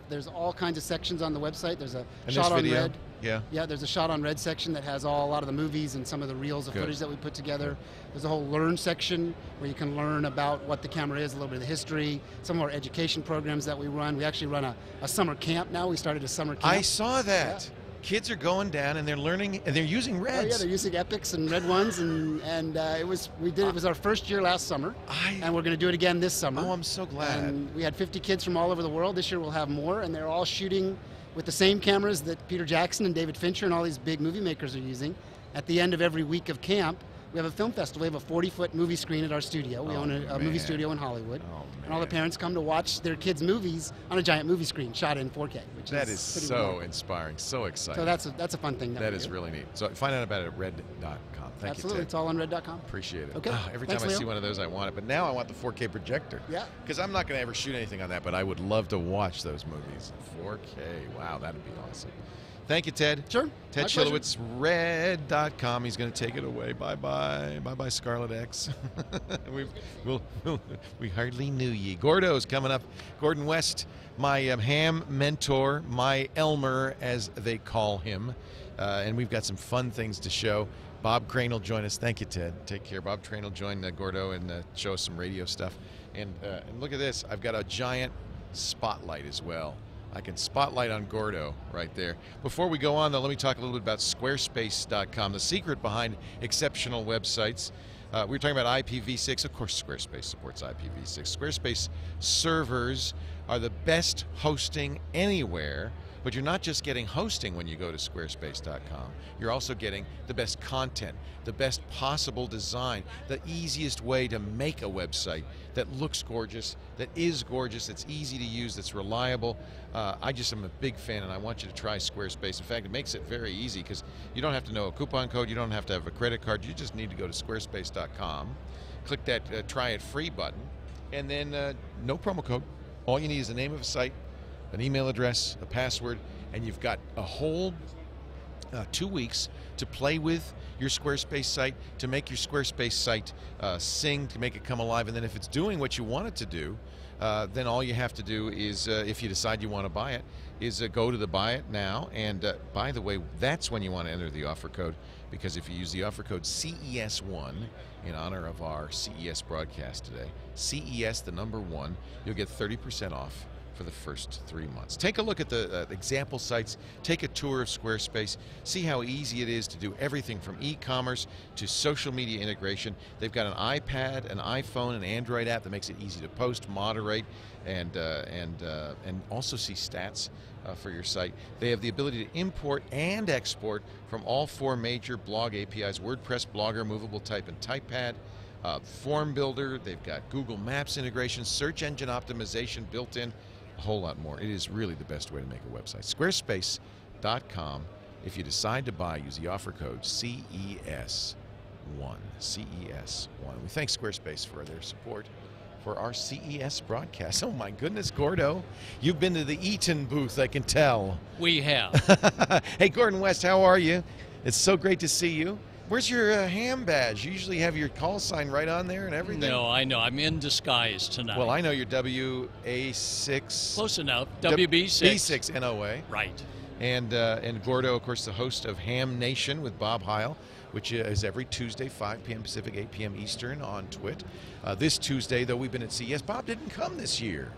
There's all kinds of sections on the website. There's a And shot this on video? Red. Yeah. Yeah, there's a shot on Red section that has a lot of the movies and some of the reels of Good. footage that we put together. There's a whole learn section where you can learn about what the camera is, a little bit of the history, some of our education programs that we run. We actually run a summer camp now. We started a summer camp. I saw that. Yeah. Kids are going down and they're learning and they're using Oh, Reds. yeah, they're using Epics and Red ones, and it was our first year last summer, and we're going to do it again this summer. Oh, I'm so glad. And we had 50 kids from all over the world. This year we'll have more, and they're all shooting with the same cameras that Peter Jackson and David Fincher and all these big movie makers are using. At the end of every week of camp, we have a film festival. We have a 40-foot movie screen at our studio. We own a movie studio in Hollywood. Oh, and all the parents come to watch their kids' movies on a giant movie screen shot in 4K, which That is is pretty so remarkable. inspiring, so exciting. So that's a fun thing. That we is do. really neat. So find out about it at red.com. Thank Absolutely, you, it's Ted. all on red.com. Appreciate it. Okay. Every Thanks, time I Leo. see one of those, I want it. But now I want the 4K projector. Yeah. Because I'm not going to ever shoot anything on that, but I would love to watch those movies. 4K. Wow, that'd be awesome. Thank you, Ted. Sure. Ted My pleasure. Schilowitz, red.com. He's going to take it away. Bye-bye. Bye-bye, Scarlet X. We hardly knew ye. Gordo's coming up. Gordon West, my ham mentor, my Elmer, as they call him. And we've got some fun things to show. Bob Crane will join us. Thank you, Ted. Take care. Bob Crane will join Gordo and show us some radio stuff. And look at this. I've got a giant spotlight as well. I can spotlight on Gordo right there. Before we go on, though, let me talk a little bit about Squarespace.com, the secret behind exceptional websites. We were talking about IPv6. Of course, Squarespace supports IPv6. Squarespace servers are the best hosting anywhere, but you're not just getting hosting when you go to Squarespace.com. You're also getting the best content, the best possible design, the easiest way to make a website that looks gorgeous, that is gorgeous, that's easy to use, that's reliable. I just am a big fan, and I want you to try Squarespace. In fact, it makes it very easy because you don't have to know a coupon code, you don't have to have a credit card, you just need to go to Squarespace.com, click that Try It Free button, and then no promo code. All you need is the name of a site, an email address, a password, and you've got a whole 2 weeks to play with your Squarespace site, to make your Squarespace site sing, to make it come alive. And then if it's doing what you want it to do, then all you have to do is, if you decide you want to buy it, is go to the Buy It Now. And by the way, that's when you want to enter the offer code because if you use the offer code CES1 in honor of our CES broadcast today, CES, the number 1, you'll get 30% off for the first 3 months. Take a look at the example sites, take a tour of Squarespace, see how easy it is to do everything from e-commerce to social media integration. They've got an iPad, an iPhone, an Android app that makes it easy to post, moderate, and also see stats for your site. They have the ability to import and export from all 4 major blog APIs: WordPress, Blogger, Movable Type, and TypePad. Form Builder, they've got Google Maps integration, search engine optimization built in, a whole lot more. It is really the best way to make a website. Squarespace.com. If you decide to buy, use the offer code CES1. CES1. We thank Squarespace for their support for our CES broadcast. Oh my goodness, Gordo, you've been to the Eaton booth, I can tell. We have. Hey, Gordon West, how are you? It's so great to see you. Where's your ham badge? You usually have your call sign right on there and everything. No, I know. I'm in disguise tonight. Well, I know you're WA6. Close enough. WB6. B6 NOA. Right. And Gordo, of course, the host of Ham Nation with Bob Heil, which is every Tuesday, 5 p.m. Pacific, 8 p.m. Eastern on TWiT. This Tuesday, though, we've been at CES. Bob didn't come this year.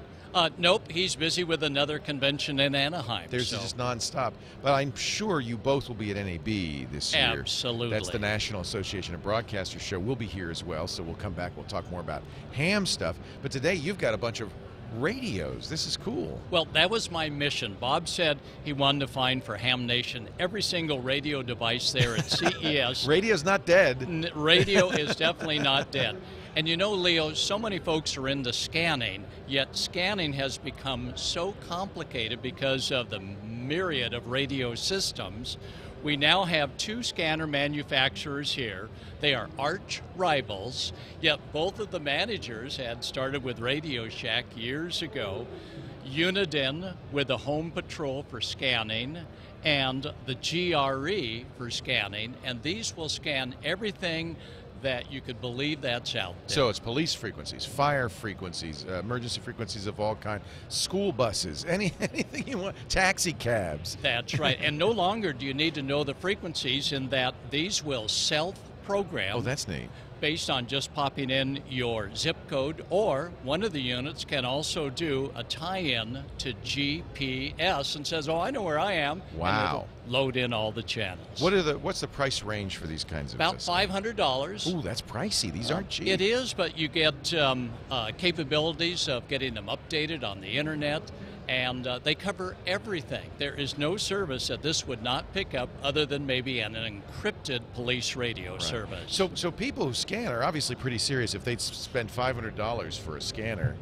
Nope, he's busy with another convention in Anaheim. There's just nonstop. But I'm sure you both will be at NAB this year. Absolutely. That's the National Association of Broadcasters show. We'll be here as well, so we'll come back. We'll talk more about ham stuff. But today, you've got a bunch of radios. This is cool. Well, that was my mission. Bob said he wanted to find for Ham Nation every single radio device there at CES. Radio's not dead. Radio is definitely not dead. And you know, Leo, so many folks are into scanning, yet scanning has become so complicated because of the myriad of radio systems. We now have 2 scanner manufacturers here. They are arch rivals, yet both of the managers had started with Radio Shack years ago. Uniden with the Home Patrol for scanning and the GRE for scanning, and these will scan everything that you could believe that's out there. So it's police frequencies, fire frequencies, emergency frequencies of all kinds, school buses, anything you want, taxi cabs. That's right. And no longer do you need to know the frequencies, in that these will self-program. Oh, that's neat. Based on just popping in your zip code, or one of the units can also do a tie-in to GPS and says, oh, I know where I am. Wow. And it'll load in all the channels. What's the price range for these kinds of About systems? $500. Ooh, that's pricey. These aren't cheap. It is, but you get capabilities of getting them updated on the internet, and they cover everything. There is no service that this would not pick up other than maybe an encrypted police radio service. So people who scan are obviously pretty serious. If they'd spend $500 for a scanner,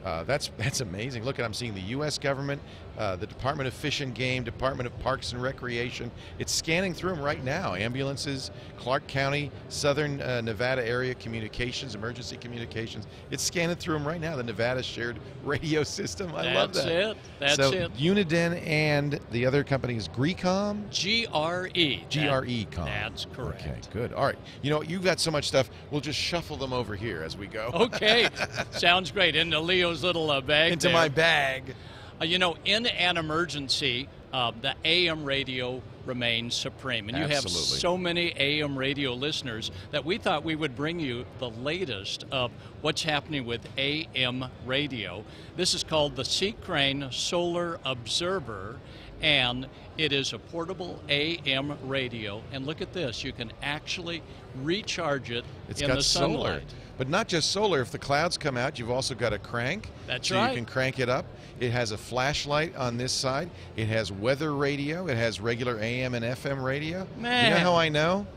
that's amazing. Look, I'm seeing the U.S. government, the Department of Fish and Game, Department of Parks and Recreation. It's scanning through them right now. Ambulances, Clark County, Southern Nevada Area Communications, Emergency Communications. It's scanning through them right now. The Nevada Shared Radio System. I love that. That's it. Uniden and the other company is GRECOM? GRE. GRECOM. That's correct. Okay, good. All right. You know, you've got so much stuff. We'll just shuffle them over here as we go. Okay. Sounds great. Into Leo's little bag. Into my bag. You know, in an emergency, the AM radio remains supreme. And you have so many AM radio listeners that we thought we would bring you the latest of what's happening with AM radio. This is called the Sea Crane Solar Observer, and it is a portable AM radio. And look at this. You can actually recharge it in the sunlight. Solar. But not just solar. If the clouds come out, you've also got a crank. That's right. right. You can crank it up. It has a flashlight on this side. It has weather radio. It has regular AM and FM radio. Man. You know how I know?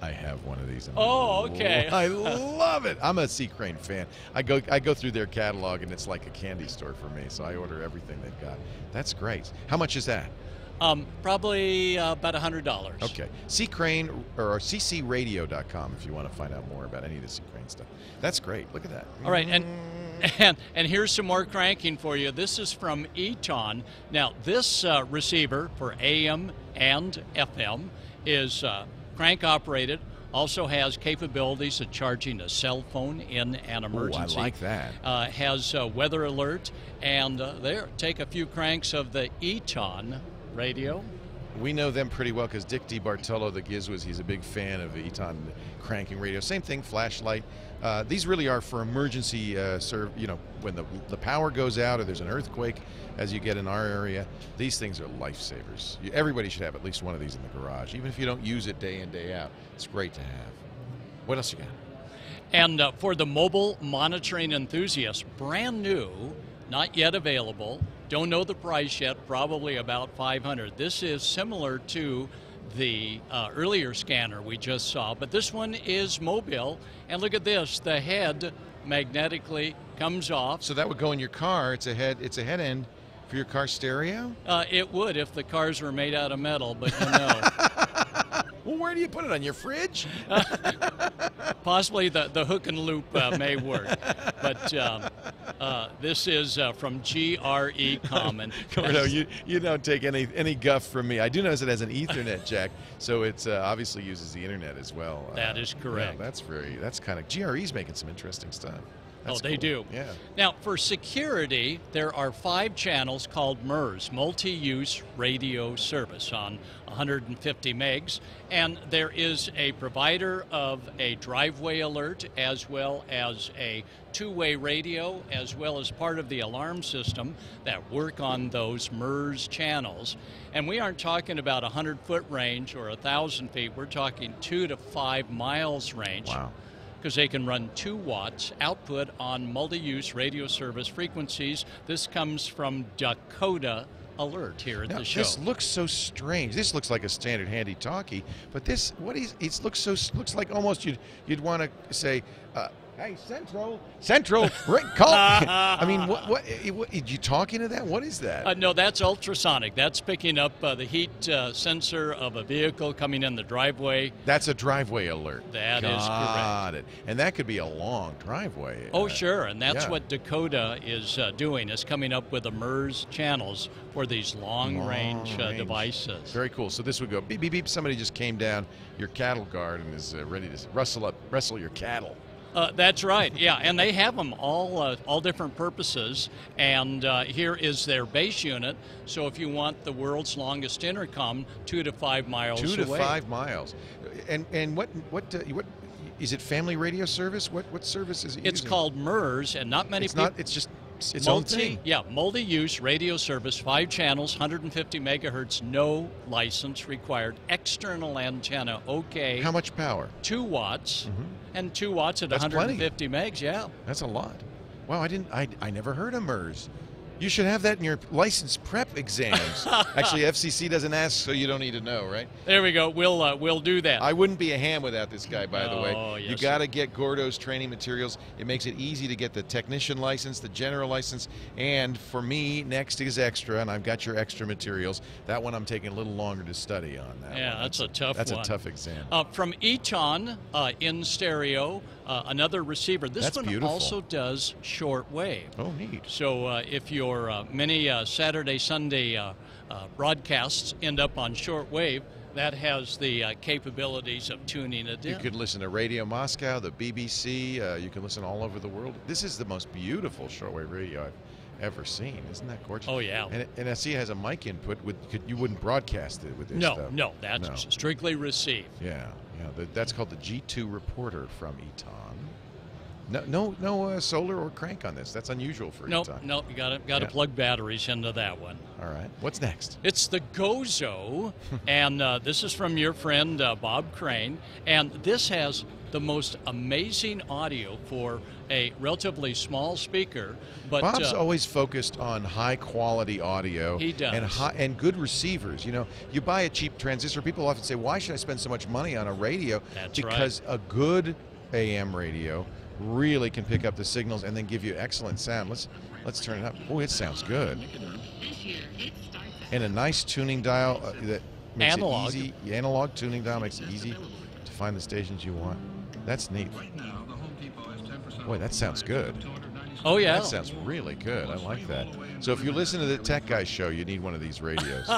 I have one of these. Oh, okay. I love it. I'm a Sea Crane fan. I go through their catalog, and it's like a candy store for me, so I order everything they've got. That's great. How much is that? Probably about $100. Okay. Sea Crane or ccradio.com if you want to find out more about any of the Sea Crane stuff. That's great. Look at that. All right, and here's some more cranking for you. This is from Eton. Now, this receiver for AM and FM is crank operated. Also has capabilities of charging a cell phone in an emergency. Oh, I like that. Has weather alert, and there, take a few cranks of the Eton radio. We know them pretty well because Dick DiBartolo, the Gizwiz, he's a big fan of Eton cranking radio. Same thing, flashlight. These really are for emergency when the power goes out or there's an earthquake, as you get in our area. These things are lifesavers. Everybody should have at least one of these in the garage, even if you don't use it day in, day out. It's great to have. What else you got? And for the mobile monitoring enthusiast, brand new, not yet available, don't know the price yet, probably about $500. This is similar to the earlier scanner we just saw, but this one is mobile. And look at this, the head magnetically comes off. So that would go in your car. It's a head end for your car stereo? It would if the cars were made out of metal, but you know. Well, where do you put it? On your fridge? Possibly the hook and loop may work. But this is from GRE Common. Gordo, you don't take any guff from me. I do notice it has an Ethernet jack, so it obviously uses the internet as well. That is correct. Yeah, that's kind of, GRE's making some interesting stuff. That's they cool. do. Yeah. Now, for security, there are 5 channels called MURS, Multi-Use Radio Service, on 150 megs. And there is a provider of a driveway alert as well as a two-way radio, as well as part of the alarm system that work on those MURS channels. And we aren't talking about a 100-foot range or 1,000 feet. We're talking 2 to 5 miles range. Wow. Because they can run 2 watts output on multi-use radio service frequencies. This comes from Dakota Alert here at the show. This looks so strange. This looks like a standard handy talkie, but this looks like almost you'd want to say, hey, Central, Rick, call. I mean, what you talking to that? What is that? No, that's ultrasonic. That's picking up the heat sensor of a vehicle coming in the driveway. That's a driveway alert. That is correct. Got it. And that could be a long driveway. Oh, sure. And that's what Dakota is doing, is coming up with the MURS channels for these long-range devices. Very cool. So this would go beep, beep, beep. Somebody just came down your cattle guard and is ready to wrestle your cattle. That's right, yeah, and they have them all different purposes, and here is their base unit. So if you want the world's longest intercom, 2 to 5 miles away. 2 to 5 miles, and what is it? Family radio service? What service is it? It's using? Called MURS, and not many people. It's just its own thing. Yeah, multi-use radio service, 5 channels, 150 megahertz, no license required. External antenna, okay. How much power? 2 watts, and 2 watts at 150 megs. Yeah, that's a lot. Wow, I never heard of MURS. You should have that in your license prep exams. Actually, FCC doesn't ask, so you don't need to know, right? There we go. We'll do that. I wouldn't be a ham without this guy, by the way. Oh, yes, you got to get Gordo's training materials. It makes it easy to get the technician license, the general license, and for me, next is extra, and I've got your extra materials. That one I'm taking a little longer to study on. That's a tough one. That's a tough exam. From Eton in stereo, another receiver. This one beautiful. Also does shortwave. Oh, neat. So if your many Saturday, Sunday broadcasts end up on shortwave, that has the capabilities of tuning it in. You could listen to Radio Moscow, the BBC. You can listen all over the world. This is the most beautiful shortwave radio I've ever seen. Isn't that gorgeous? Oh, yeah. And I see it has a mic input. You wouldn't broadcast it with this stuff. No, that's strictly receive. Yeah. That's called the G2 Reporter from Eton. No solar or crank on this. That's unusual for Eton. No, you got to plug batteries into that one. All right. What's next? It's the Gozo, and this is from your friend Bob Crane, and this has the most amazing audio for a relatively small speaker. But Bob's always focused on high-quality audio. He does. And good receivers. You know, you buy a cheap transistor. People often say, "Why should I spend so much money on a radio?" That's because a good AM radio really can pick up the signals and then give you excellent sound. Let's turn it up. Oh, it sounds good. And a nice tuning dial that makes it easy. The analog tuning dial makes it easy to find the stations you want. That's neat. Boy, that sounds good. Oh, yeah. That sounds really good. I like that. So if you listen to the Tech Guy show, you need one of these radios.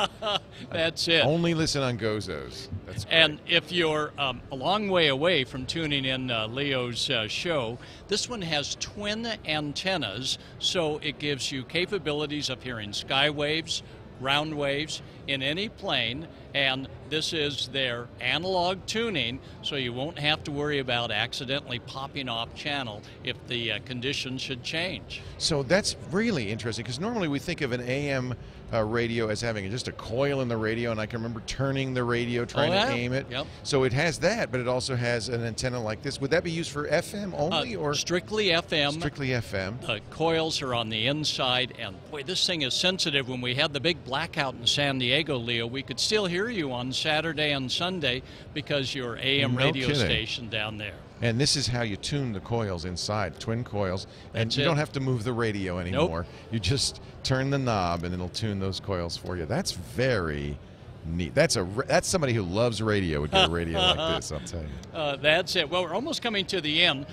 That's it. Only listen on Gozos. That's great. And if you're a long way away from tuning in Leo's show, this one has twin antennas, so it gives you capabilities of hearing sky waves, ground waves, in any plane, and this is their analog tuning, so you won't have to worry about accidentally popping off channel if the conditions should change. So that's really interesting, because normally we think of an AM radio as having just a coil in the radio, and I can remember turning the radio, trying to aim it. Yep. So it has that, but it also has an antenna like this. Would that be used for FM only, or strictly FM? Strictly FM. The coils are on the inside, and boy, this thing is sensitive. When we had the big blackout in San Diego, Leo, we could still hear you on Saturday and Sunday because your AM radio station down there. And this is how you tune the coils inside, twin coils. And That's you it. don't have to move the radio anymore. Nope. You just turn the knob and it'll tune those coils for you. That's very neat. That's somebody who loves radio would get a radio like this, I'll tell you. That's it. Well, we're almost coming to the end.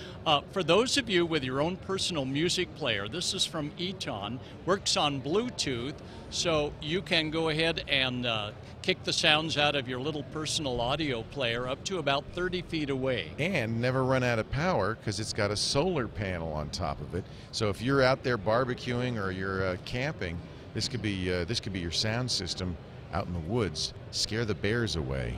For those of you with your own personal music player, this is from Eton, works on Bluetooth, so you can go ahead and kick the sounds out of your little personal audio player up to about 30 feet away. And never run out of power, because it's got a solar panel on top of it. So if you're out there barbecuing or you're camping, this could be your sound system out in the woods. Scare the bears away.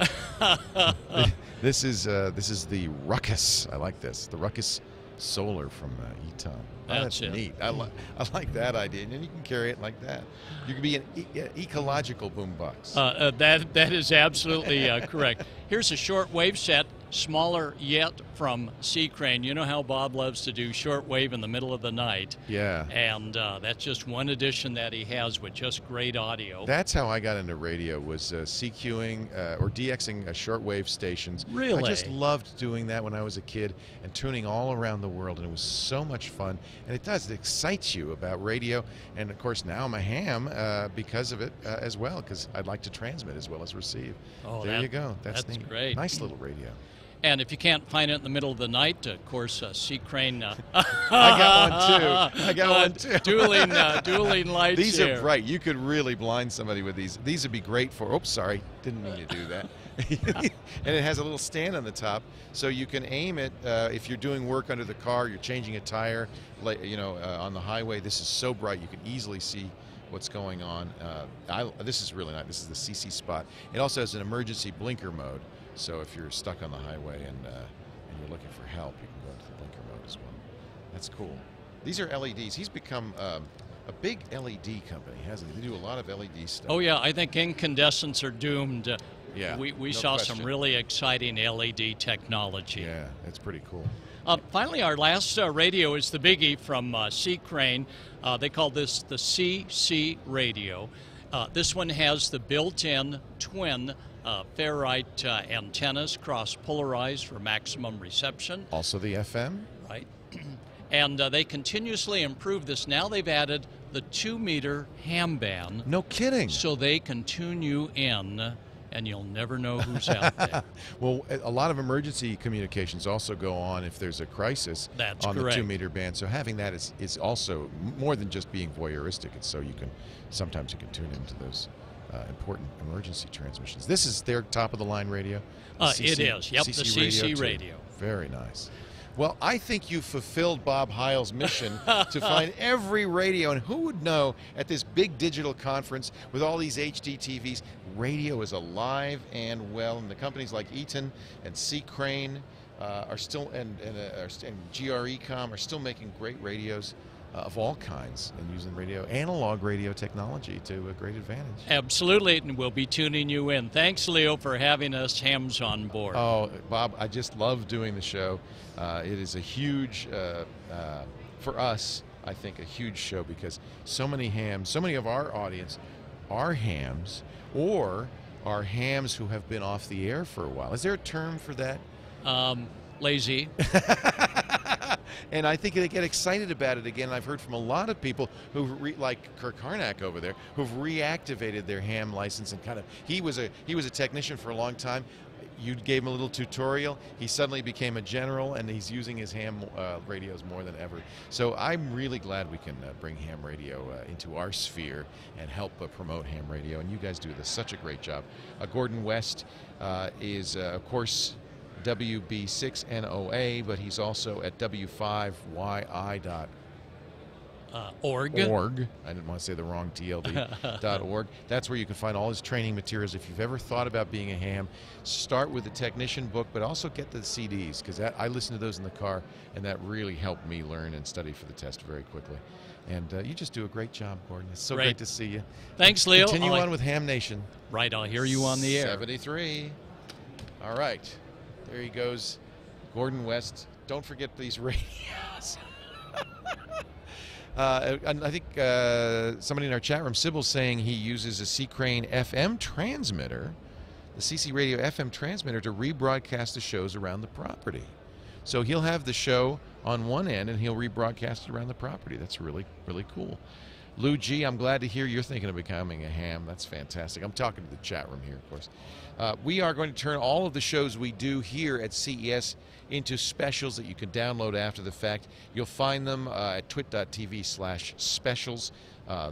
This is the Ruckus. I like this. The Ruckus Solar from Eton. That's it. Neat. I like that idea. And you can carry it like that. You can be an ecological boombox. That is absolutely correct. Here's a short wave set, smaller yet, from C. Crane. You know how Bob loves to do short wave in the middle of the night. Yeah. And that's just one edition that he has with just great audio. That's how I got into radio, was CQing or DXing shortwave stations. Really? I just loved doing that when I was a kid and tuning all around the world, and it was so much fun. And it excites you about radio. And of course now I'm a ham because of it as well, because I'd like to transmit as well as receive. Oh, there you go. That's neat. Great. Nice little radio. And if you can't find it in the middle of the night, of course, C. Crane. I got one too. Dueling lights. These here. are bright. You could really blind somebody with these. These would be great for. Oops, sorry, didn't mean to do that. And it has a little stand on the top, so you can aim it if you're doing work under the car, you're changing a tire, on the highway. This is so bright you can easily see what's going on. This is really nice. This is the CC spot. It also has an emergency blinker mode, so if you're stuck on the highway and you're looking for help, you can go into the blinker mode as well. That's cool. These are LEDs. He's become a big LED company, hasn't he? They do a lot of LED stuff. Oh yeah, I think incandescents are doomed. Yeah, we no saw question. some really exciting LED technology. Yeah, it's pretty cool. Finally, our last radio is the biggie from C. Crane. They call this the CC radio. This one has the built-in twin ferrite antennas, cross-polarized for maximum reception. Also the FM? Right. And they continuously improve this. Now they've added the 2-meter ham band. No kidding. So they can tune you in, and you'll never know who's out there. Well, a lot of emergency communications also go on if there's a crisis. That's on correct. The 2-meter band. So having that is also more than just being voyeuristic. It's so sometimes you can tune into those important emergency transmissions. This is their top-of-the-line radio? It is. Yep, the CC radio. Very nice. Well, I think you fulfilled Bob Heil's mission to find every radio, and who would know at this big digital conference with all these HD TVs, radio is alive and well, and the companies like Eaton and C. Crane are still, and GREcom are still making great radios of all kinds and using analog radio technology to a great advantage. Absolutely, and we'll be tuning you in. Thanks, Leo, for having us hams on board. Oh, Bob, I just love doing the show. It is a huge, for us, I think, a huge show because so many of our audience are hams or are hams who have been off the air for a while. Is there a term for that? Lazy. And I think they get excited about it again. I've heard from a lot of people who, like Kirk Harnack over there, who've reactivated their ham license and he was a technician for a long time. You gave him a little tutorial. He suddenly became a general, and he's using his ham radios more than ever. So I'm really glad we can bring ham radio into our sphere and help promote ham radio. And you guys do such a great job. Gordon West is, of course, WB6NOA, but he's also at W5YI. Org. I didn't want to say the wrong TLD.org. That's where you can find all his training materials. If you've ever thought about being a ham, start with the technician book, but also get the CDs, because I listen to those in the car, and that really helped me learn and study for the test very quickly. And you just do a great job, Gordon. It's so great to see you. Thanks, Leo. Continue on with Ham Nation. Right, I'll hear you on the air. 73. All right. There he goes. Gordon West. Don't forget these radios. I think somebody in our chat room, Sybil's saying he uses a C-Crane FM transmitter, the CC Radio FM transmitter, to rebroadcast the shows around the property. So he'll have the show on one end and he'll rebroadcast it around the property. That's really, really cool. Lou G, I'm glad to hear you're thinking of becoming a ham. That's fantastic. I'm talking to the chat room here, of course. We are going to turn all of the shows we do here at CES into specials that you can download after the fact. You'll find them at twit.tv/specials.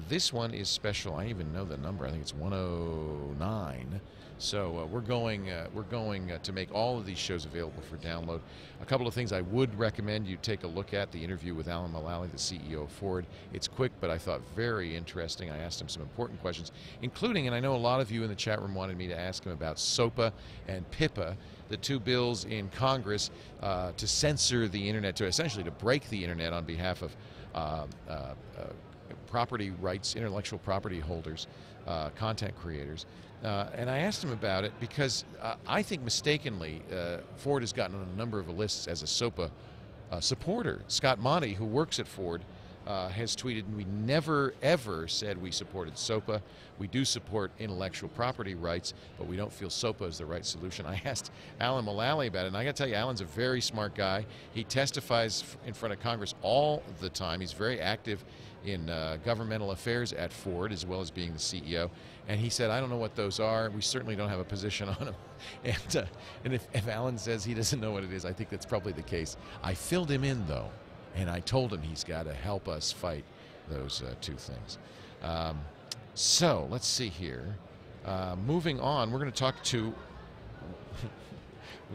This one is special. I even know the number. I think it's 109. So we're going to make all of these shows available for download. A couple of things I would recommend you take a look at: the interview with Alan Mulally, the CEO of Ford. It's quick, but I thought very interesting. I asked him some important questions, including, and I know a lot of you in the chat room wanted me to ask him about SOPA and PIPA, the two bills in Congress to censor the internet, to essentially to break the internet on behalf of property rights, intellectual property holders, content creators. And I asked him about it because I think mistakenly Ford has gotten on a number of lists as a SOPA supporter. Scott Monty, who works at Ford, has tweeted, we never ever said we supported SOPA. We do support intellectual property rights, but we don't feel SOPA is the right solution. I asked Alan Mulally about it, and I got to tell you, Alan's a very smart guy. He testifies in front of Congress all the time. He's very active in governmental affairs at Ford, as well as being the CEO. And he said, I don't know what those are. We certainly don't have a position on them. And if Alan says he doesn't know what it is, I think that's probably the case. I filled him in, though, and I told him he's got to help us fight those two things. So let's see here. Moving on, we're going to talk to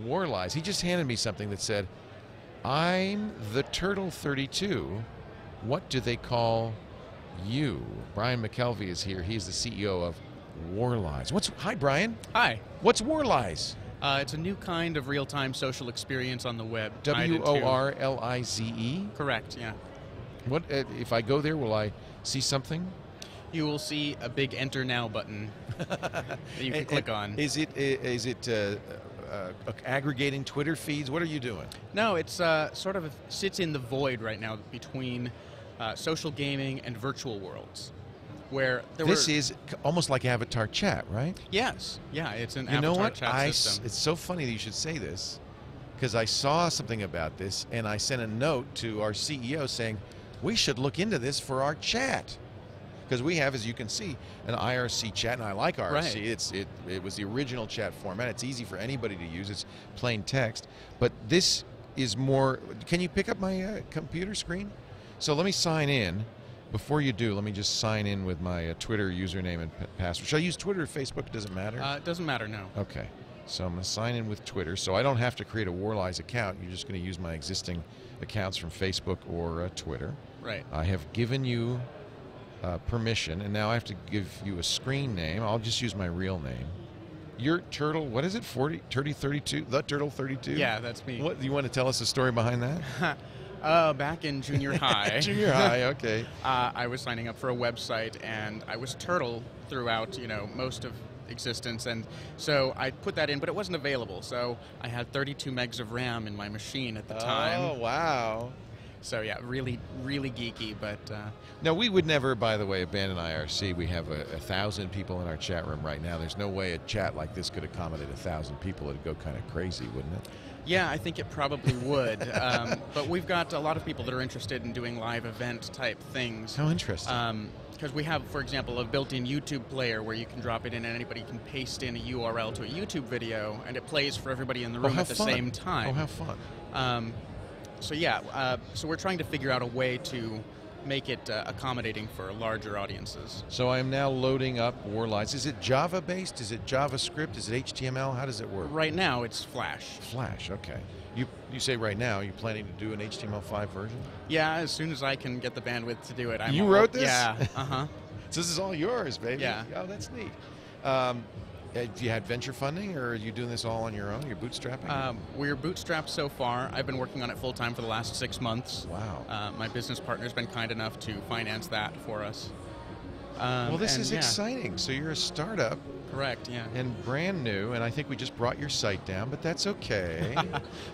Worlize. He just handed me something that said, I'm the Turtle 32. What do they call you? Brian McKeivey is here. He's the CEO of Worlize. Hi, Brian. Hi. What's Worlize? It's a new kind of real-time social experience on the web. W-O-R-L-I-Z-E? Correct, yeah. What if I go there, will I see something? You will see a big Enter Now button that you can click on. Is it aggregating Twitter feeds? What are you doing? No, it's sort of sits in the void right now between social gaming and virtual worlds, where this is almost like avatar chat, right? Yes, yeah, it's an avatar avatar chat system. It's so funny that you should say this, because I saw something about this and I sent a note to our CEO saying we should look into this for our chat, because we have, as you can see, an IRC chat, and I like IRC. Right. It was the original chat format. It's easy for anybody to use. It's plain text, but this is more. Can you pick up my computer screen? So let me sign in. Before you do, let me just sign in with my Twitter username and password. Should I use Twitter or Facebook? It doesn't matter? It doesn't matter, no. Okay. So I'm going to sign in with Twitter. So I don't have to create a Worlize account. You're just going to use my existing accounts from Facebook or Twitter. Right. I have given you permission, and now I have to give you a screen name. I'll just use my real name. Your Turtle, what is it? 32? The Turtle 32? Yeah, that's me. What, you want to tell us the story behind that? Back in junior high. Junior high, okay. I was signing up for a website, and I was Turtle throughout, most of existence, and so I put that in, but it wasn't available. So I had 32 megs of RAM in my machine at the time. Oh, wow. So yeah, really, really geeky, but... No, we would never, by the way, abandon IRC. We have 1,000 people in our chat room right now. There's no way a chat like this could accommodate 1,000 people. It'd go kind of crazy, wouldn't it? Yeah, I think it probably would. But we've got a lot of people that are interested in doing live event type things. How interesting. Because we have, for example, a built-in YouTube player where you can drop it in and anybody can paste in a URL to a YouTube video and it plays for everybody in the room at the same time. Oh, how fun. So yeah, so we're trying to figure out a way to make it accommodating for larger audiences. So I am now loading up Worlize. Is it Java based? Is it JavaScript? Is it HTML? How does it work? Right now, it's Flash. Flash, okay. You say right now, you're planning to do an HTML5 version? Yeah, as soon as I can get the bandwidth to do it. You wrote this? Yeah, So this is all yours, baby. Yeah. Oh, that's neat. Do you had venture funding, or are you doing this all on your own? You're bootstrapping? We're bootstrapped so far. I've been working on it full-time for the last 6 months. Wow. My business partner's been kind enough to finance that for us. Well, this is exciting. So you're a startup. Correct, yeah. And brand new, and I think we just brought your site down, but that's okay.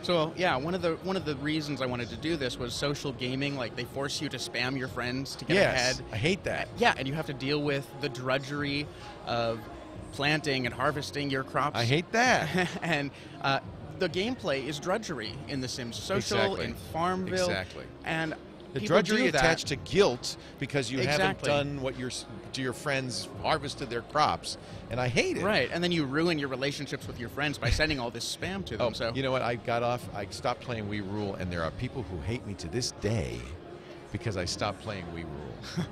So yeah, one of the reasons I wanted to do this was social gaming. Like, they force you to spam your friends to get ahead. I hate that. Yeah, and you have to deal with the drudgery of planting and harvesting your crops. I hate that. And the gameplay is drudgery in The Sims Social, Exactly. in Farmville. Exactly. And The people drudgery do that. attached to guilt because you haven't Exactly. done what to your friends harvested their crops, and I hate it. Right, and then you ruin your relationships with your friends by sending all this spam to them. Oh, So you know what? I stopped playing We Rule, and there are people who hate me to this day because I stopped playing We Rule.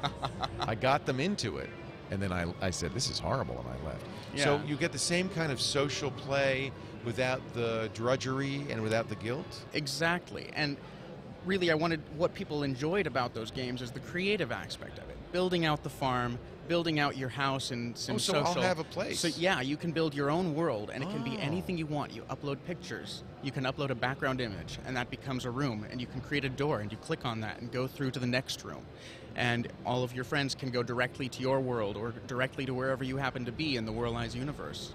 I got them into it, and then I said, this is horrible, and I left. Yeah. So you get the same kind of social play without the drudgery and without the guilt? Exactly, and really, I wanted what people enjoyed about those games is the creative aspect of it. Building out the farm, building out your house in Sim so Social. I'll have a place. So yeah, you can build your own world, and it can be anything you want. You upload pictures, you can upload a background image, and that becomes a room, and you can create a door, and you click on that and go through to the next room. And all of your friends can go directly to your world or directly to wherever you happen to be in the Worlize universe.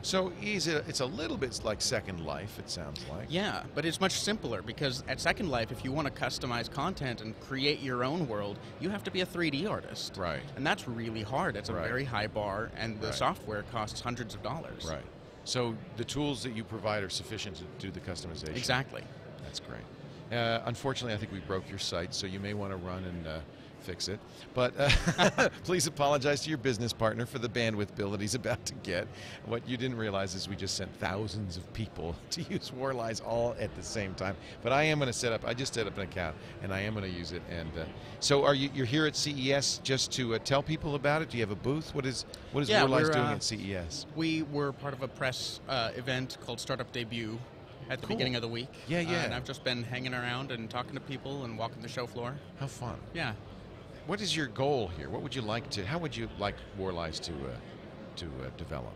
So it's a little bit like Second Life, it sounds like. Yeah, but it's much simpler because at Second Life, if you want to customize content and create your own world, you have to be a 3D artist. Right. And that's really hard. It's a Right. very high bar, and the Right. software costs hundreds of dollars. Right. So the tools that you provide are sufficient to do the customization. Exactly. That's great. Unfortunately, I think we broke your site, so you may want to run and fix it. But please apologize to your business partner for the bandwidth bill that he's about to get. What you didn't realize is we just sent thousands of people to use Worlize all at the same time. But I am going to I just set up an account, and I am going to use it. And so you're here at CES just to tell people about it? Do you have a booth? What is Yeah, Worlize doing at CES? We were part of a press event called Startup Debut at the Cool. beginning of the week. Yeah, yeah. And I've just been hanging around and talking to people and walking the show floor. How fun. Yeah. What is your goal here? What would you like to? How would you like Worlize to develop?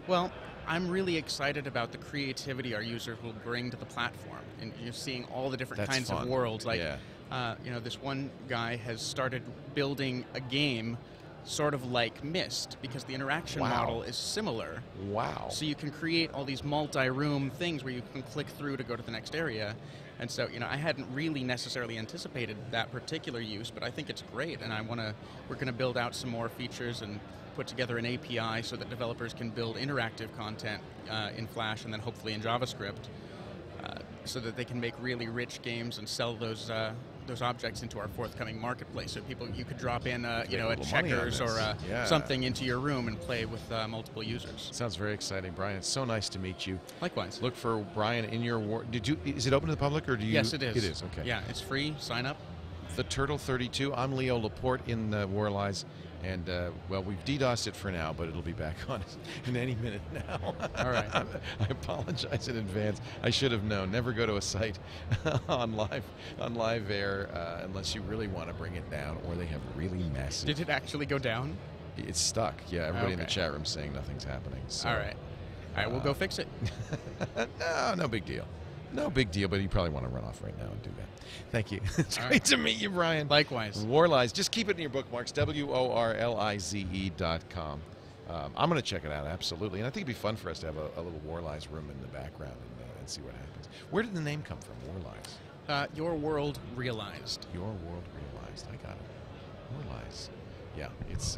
Well, I'm really excited about the creativity our users will bring to the platform, and you're seeing all the different That's kinds fun. of worlds. Like, Yeah. this one guy has started building a game, sort of like Myst, because the interaction Wow. model is similar. Wow. So you can create all these multi-room things where you can click through to go to the next area. And so, I hadn't really necessarily anticipated that particular use, but I think it's great, and we're going to build out some more features and put together an API so that developers can build interactive content in Flash and then hopefully in JavaScript, so that they can make really rich games and sell those objects into our forthcoming marketplace. So you could drop in a little money on checkers or this. Yeah. something into your room and play with multiple users. Sounds very exciting, Brian. It's so nice to meet you. Likewise. Look for Brian in your Is it open to the public, or do you? Yes, it is. It is. Okay. Yeah, it's free. Sign up. The Turtle 32. I'm Leo Laporte in Worlize, and we've DDoSed it for now, but it'll be back on in any minute now. All right. I apologize in advance. I should have known. Never go to a site on live air unless you really want to bring it down, or they have really massive. Did it actually go down? It's stuck. Yeah, everybody in the Okay. chat room saying nothing's happening. So. All right. All right, we'll go fix it. No big deal. No big deal, but you probably want to run off right now and do that. Thank you. It's All great right. to meet you, Brian. Likewise. Worlize. Just keep it in your bookmarks, WORLIZE.com. I'm going to check it out, absolutely. And I think it'd be fun for us to have a little Worlize room in the background and see what happens. Where did the name come from, Worlize? Your world realized. Your world realized. I got it. Worlize. Yeah, it's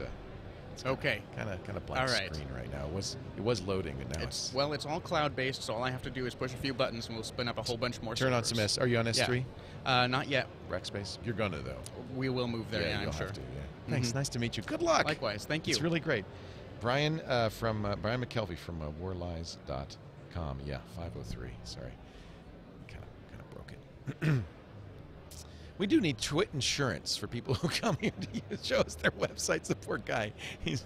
Okay. kind of blank All right. screen right now. It was loading, but now it's It's all cloud-based, so all I have to do is push a few buttons and we'll spin up a whole bunch more turn on servers. some Are you on S3? Not yet. Rackspace? You're gonna though. We will move there, yeah, you'll I'm sure. have to. Yeah. Thanks. Mhm. Nice to meet you. Good luck. Likewise. Thank you. It's really great. Brian Brian McKeivey from Worlize.com. Yeah, 503. Sorry, kind of broke it. We do need TWiT insurance for people who come here to show us their websites. The poor guy, he's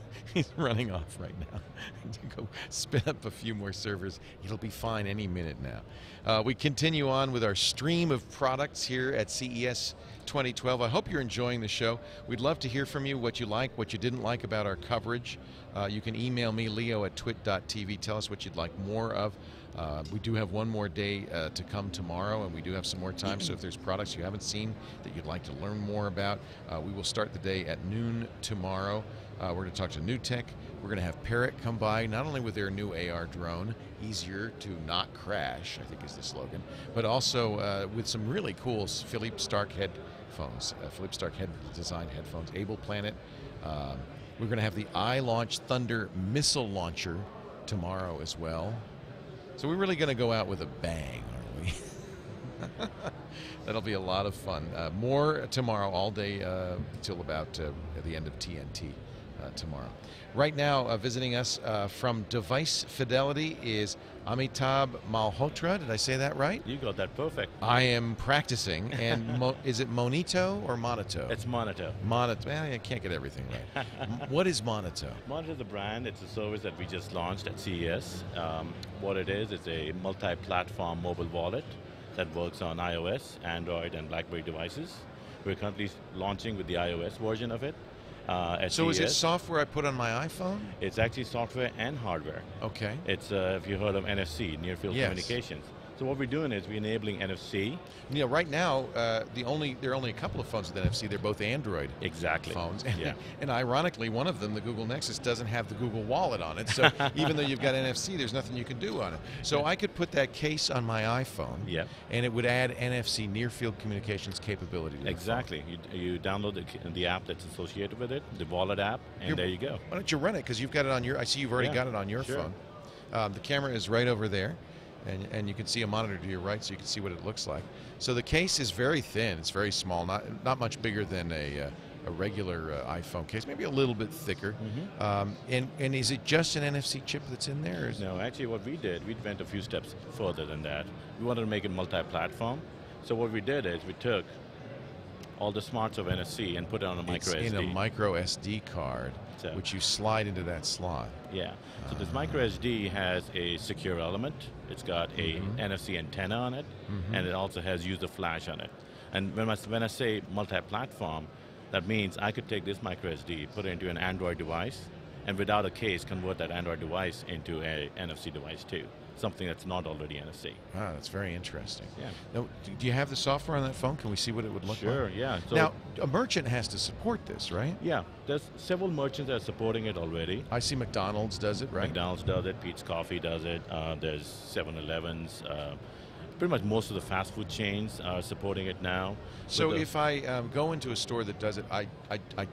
running off right now to go spin up a few more servers. It'll be fine any minute now. We continue on with our stream of products here at CES 2012. I hope you're enjoying the show. We'd love to hear from you, what you like, what you didn't like about our coverage. You can email me, leo@twit.tv. Tell us what you'd like more of. We do have one more day to come tomorrow, and we do have some more time, so if there's products you haven't seen that you'd like to learn more about, we will start the day at noon tomorrow. We're going to talk to NewTek. We're going to have Parrot come by, not only with their new AR drone, easier to not crash, I think is the slogan, but also with some really cool Philippe Starck headphones, Philippe Starck designed headphones, Able Planet. We're going to have the iLaunch Thunder missile launcher tomorrow as well. So we're really going to go out with a bang, aren't we? That'll be a lot of fun. More tomorrow, all day till about the end of TNT tomorrow. Right now, visiting us from Device Fidelity is Amitaabh Malhotra. Did I say that right? You got that perfect. I am practicing. And is it Moneto or Moneto? It's Moneto. Moneto. Well, I can't get everything right. What is Moneto? Moneto is a brand. It's a service that we just launched at CES. What it is, it's a multi-platform mobile wallet that works on iOS, Android, and BlackBerry devices. We're currently launching with the iOS version of it. So is it software I put on my iPhone? It's actually software and hardware. Okay. It's, if you heard of NFC, Near Field Communications. So what we're doing is we're enabling NFC. You know, right now, there are only a couple of phones with NFC. They're both Android phones. And, and ironically, one of them, the Google Nexus, doesn't have the Google Wallet on it. So even though you've got NFC, there's nothing you can do on it. So I could put that case on my iPhone, and it would add NFC, Near Field Communications capability to the phone. You download the app that's associated with it, the Wallet app, and there you go. Why don't you run it? Because you've got it on your, I see you've already got it on your phone. The camera is right over there. And you can see a monitor to your right, so you can see what it looks like. So the case is very thin. It's very small, not much bigger than a regular iPhone case, maybe a little bit thicker. And is it just an NFC chip that's in there? No, actually what we did, we went a few steps further than that. We wanted to make it multi-platform. So what we did is we took all the smarts of NFC and put it on a micro SD. It's in a micro SD card, which you slide into that slot. Yeah. So this micro SD has a secure element. It's got a NFC antenna on it, and it also has user flash on it. And when I say multi-platform, that means I could take this micro SD, put it into an Android device, and without a case, convert that Android device into a NFC device too. Something that's not already NFC. Ah, that's very interesting. Yeah. Now, do you have the software on that phone? Can we see what it would look like? Sure, yeah. So now, a merchant has to support this, right? Yeah, there's several merchants that are supporting it already. I see McDonald's does it, right? McDonald's does it, Pete's Coffee does it, there's 7-Elevens, pretty much most of the fast food chains are supporting it now. So if I go into a store that does it, I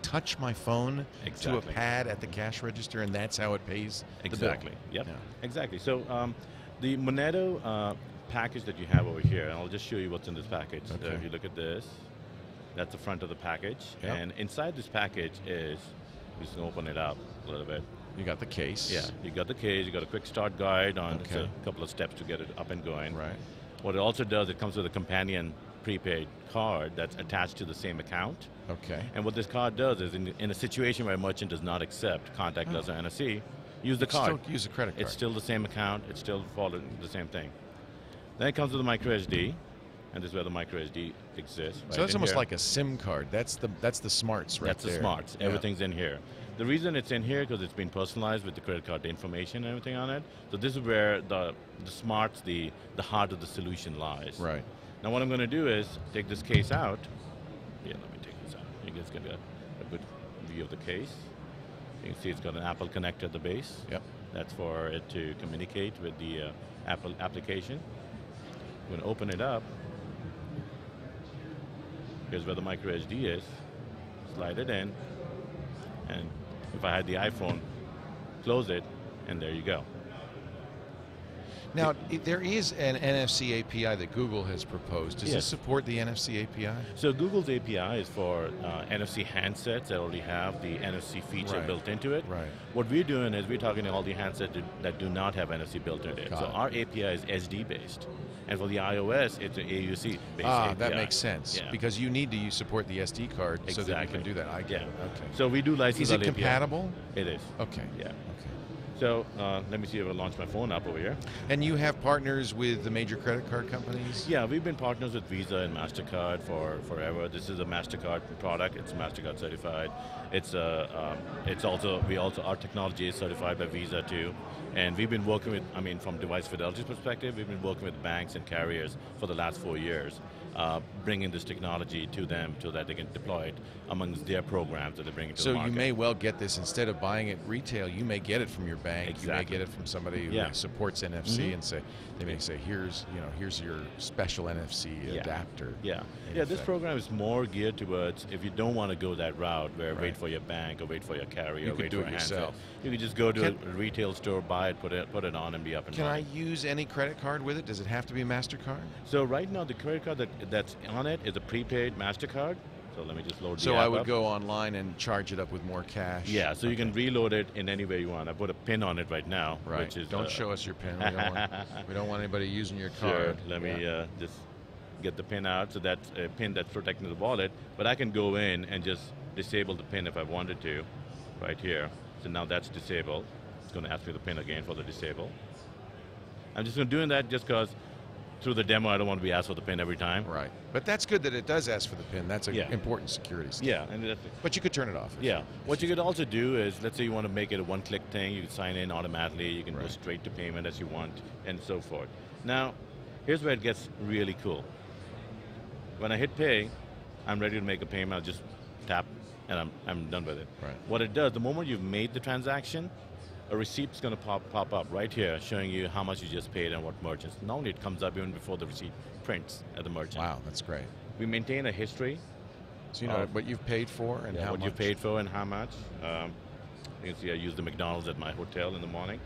touch my phone to a pad at the cash register, and that's how it pays the bill. Yep, yeah. Exactly. So the Moneto package that you have over here, and I'll just show you what's in this package. So if you look at this, that's the front of the package. And inside this package is, just open it up a little bit. You got the case. Yeah, you got the case, you got a quick start guide on a couple of steps to get it up and going. Right. What it also does, it comes with a companion prepaid card that's attached to the same account. Okay. And what this card does is, in a situation where a merchant does not accept contactless or NFC, use the card. Still use a credit card. It's still the same account. It's still following the same thing. Then it comes with a micro SD, and this is where the micro SD exists. So that's almost like a SIM card. That's the smarts right there. That's the smarts. Everything's in here. The reason it's in here because it's been personalized with the credit card information and everything on it. So this is where the smarts, the heart of the solution lies. Right. Now what I'm going to do is take this case out. Yeah, let me take this out. You guys get a good view of the case. You can see it's got an Apple connector at the base. Yep. That's for it to communicate with the Apple application. I'm going to open it up. Here's where the micro SD is. Slide it in. And if I had the iPhone, close it, and there you go. Now, there is an NFC API that Google has proposed. Does this support the NFC API? So Google's API is for NFC handsets that already have the NFC feature built into it. Right. What we're doing is we're talking to all the handsets that do not have NFC built into it. So our API is SD based. And for the iOS, it's an AUC based API. That makes sense. Yeah. because you need to support the SD card so that you can do that. I get it. Okay. So we do license. Is it compatible? It is. Okay. Yeah. Okay. So let me see if I launch my phone up over here. And you have partners with the major credit card companies? Yeah, we've been partners with Visa and MasterCard for forever. This is a MasterCard product. It's MasterCard certified. It's also our technology is certified by Visa too. And we've been working with, from device fidelity perspective, we've been working with banks and carriers for the last 4 years, bringing this technology to them so that they can deploy it amongst their programs that they bring it to the market. So you may well get this, instead of buying it retail, you may get it from your bank. Exactly. You may get it from somebody who supports NFC and they may say, here's your special NFC adapter. Yeah, this program is more geared towards if you don't want to go that route where wait for your bank or wait for your carrier or wait for your handset. You can just go to a retail store, buy it, put it on and be up and running. Can I use any credit card with it? Does it have to be a MasterCard? So right now the credit card that's on it is a prepaid MasterCard. So let me just load the So app I would up. go online and charge it up with more cash? Yeah, so you can reload it in any way you want. I put a pin on it right now. Right. Which is, don't show us your pin. We don't want anybody using your Sure. card. Let me just get the pin out. So that's a pin that's protecting the wallet. But I can go in and just disable the pin if I wanted to, right here. So now that's disabled. It's going to ask me the pin again for the disable. I'm just doing that just because through the demo I don't want to be asked for the pin every time. Right. But that's good that it does ask for the pin. That's an important security step. Yeah. And that's but you could turn it off. Yeah. What you could also do is, let's say you want to make it a one-click thing, you can sign in automatically, you can go straight to payment as you want, and so forth. Now, here's where it gets really cool. When I hit pay, I'm ready to make a payment. I'll just tap, and I'm done with it. Right. What it does, the moment you've made the transaction, a receipt's going to pop up right here showing you how much you just paid and what merchants. Normally it comes up even before the receipt prints at the merchant. Wow, that's great. We maintain a history. So you know what you've paid for and how what much? you paid for and how much. You can see I use the McDonald's at my hotel in the morning.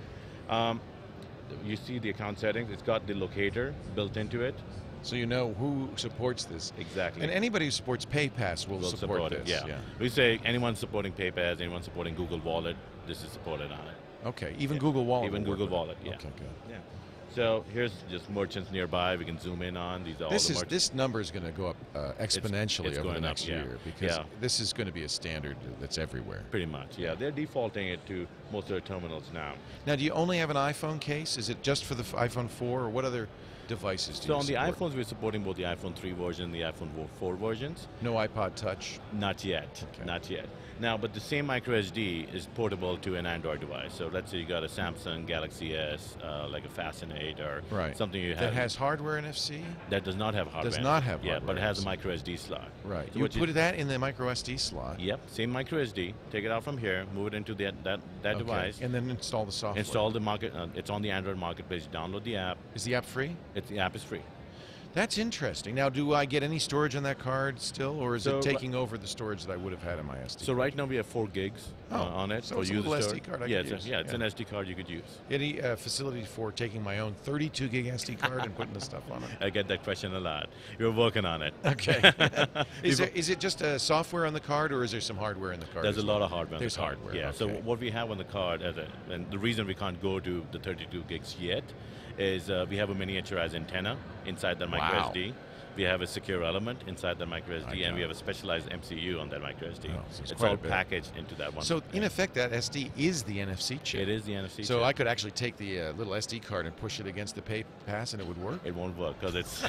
You see the account settings. It's got the locator built into it. So you know who supports this. Exactly. And anybody who supports PayPass will support it. this. Yeah. We say anyone supporting PayPass, anyone supporting Google Wallet, this is supported on it. Okay, even Google Wallet. Even Google Wallet, yeah. Okay, good. Yeah. So here's just merchants nearby we can zoom in on. These are all the merchants. This number is going to go up exponentially it's over the going next up, yeah. year because this is going to be a standard that's everywhere. Pretty much, yeah. They're defaulting it to most of their terminals now. Now, do you only have an iPhone case? Is it just for the iPhone 4, or what other devices do you support? So on the iPhones, we're supporting both the iPhone 3 version and the iPhone 4 versions. No iPod Touch? Not yet. Okay. Not yet. Now, but the same microSD is portable to an Android device. So let's say you got a Samsung Galaxy S, like a Fascinate or something you have. That has hardware NFC? That does not have hardware. Does not have hardware. Yeah, but it has a microSD slot. Right. So you put that in the microSD slot? Yep, same microSD. Take it out from here, move it into that device. And then install the software. Install the market. It's on the Android marketplace. Download the app. Is the app free? The app is free. That's interesting. Now, do I get any storage on that card still, or is it taking over the storage that I would have had in my SD card? So right now we have 4 gigs on it. So it's a little SD card I could use. It's an SD card you could use. Any facility for taking my own 32 gig SD card and putting the stuff on it? I get that question a lot. You're working on it. Okay. Is it just software on the card, or is there some hardware in the card? There's a lot of hardware. There's on the card. hardware. Yeah. Okay. So what we have on the card, and the reason we can't go to the 32 gigs yet, is we have a miniaturized antenna inside that microSD. We have a secure element inside the microSD, and we have a specialized MCU on that microSD. Oh, so it's all packaged into that one. So in effect, that SD is the NFC chip. It is the NFC chip. So I could actually take the little SD card and push it against the pass, and it would work? It won't work because it's...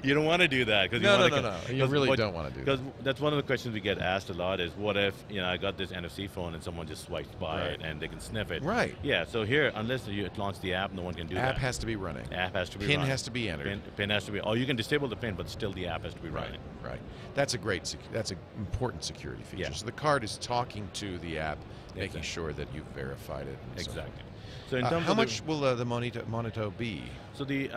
you don't want to do that. No. You really don't want to do that. Because that's one of the questions we get asked a lot is, what if I got this NFC phone and someone just swipes by it and they can sniff it? Right. Yeah, so here, unless you launch the app, no one can do that. App has to be running. App has to be running. running. Pin has to be entered. Pin has to be... Or you can disable the pin, but still the app has to be running. Right. That's an important security feature. Yeah. So the card is talking to the app, making sure that you've verified it. Exactly. So in terms how of much will the Moneto be? So the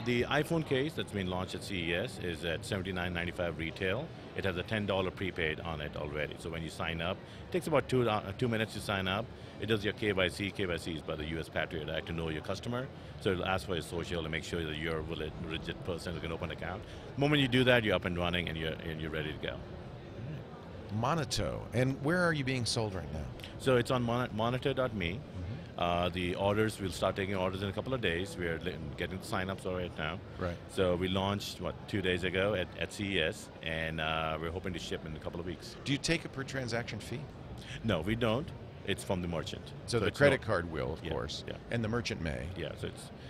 iPhone case that's been launched at CES is at $79.95 retail. it has a $10 prepaid on it already. So when you sign up, it takes about 2 minutes to sign up. It does your KYC. KYC is by the U.S. Patriot Act to know your customer. So it'll ask for your social to make sure that you're a legit person who can open an account. The moment you do that, you're up and running and you're ready to go. Moneto. And where are you being sold right now? So it's on Moneto.me. The orders, we'll start taking orders in a couple of days. We're getting the sign-ups right now. Right. So we launched, 2 days ago at CES, and we're hoping to ship in a couple of weeks. Do you take a per transaction fee? No, we don't. It's from the merchant. So the credit card will, of course, yeah. And the merchant may. Yeah,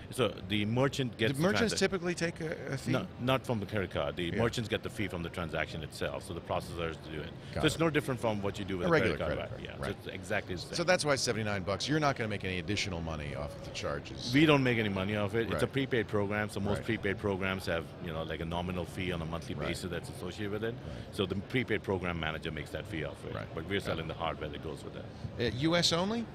so the merchant gets. Do merchants typically take a fee? No, not from the credit card. The merchants get the fee from the transaction itself, so the processors do it. Got so it's no different from what you do with a regular credit card. Yeah, right. So it's exactly the same. So that's why it's $79. You're not going to make any additional money off of the charges. We don't make any money off it. Right. It's a prepaid program, so most Right. prepaid programs have like a nominal fee on a monthly Right. basis that's associated with it. Right. So the prepaid program manager makes that fee off it. Right. But we're selling the hardware that goes with that. U.S. only?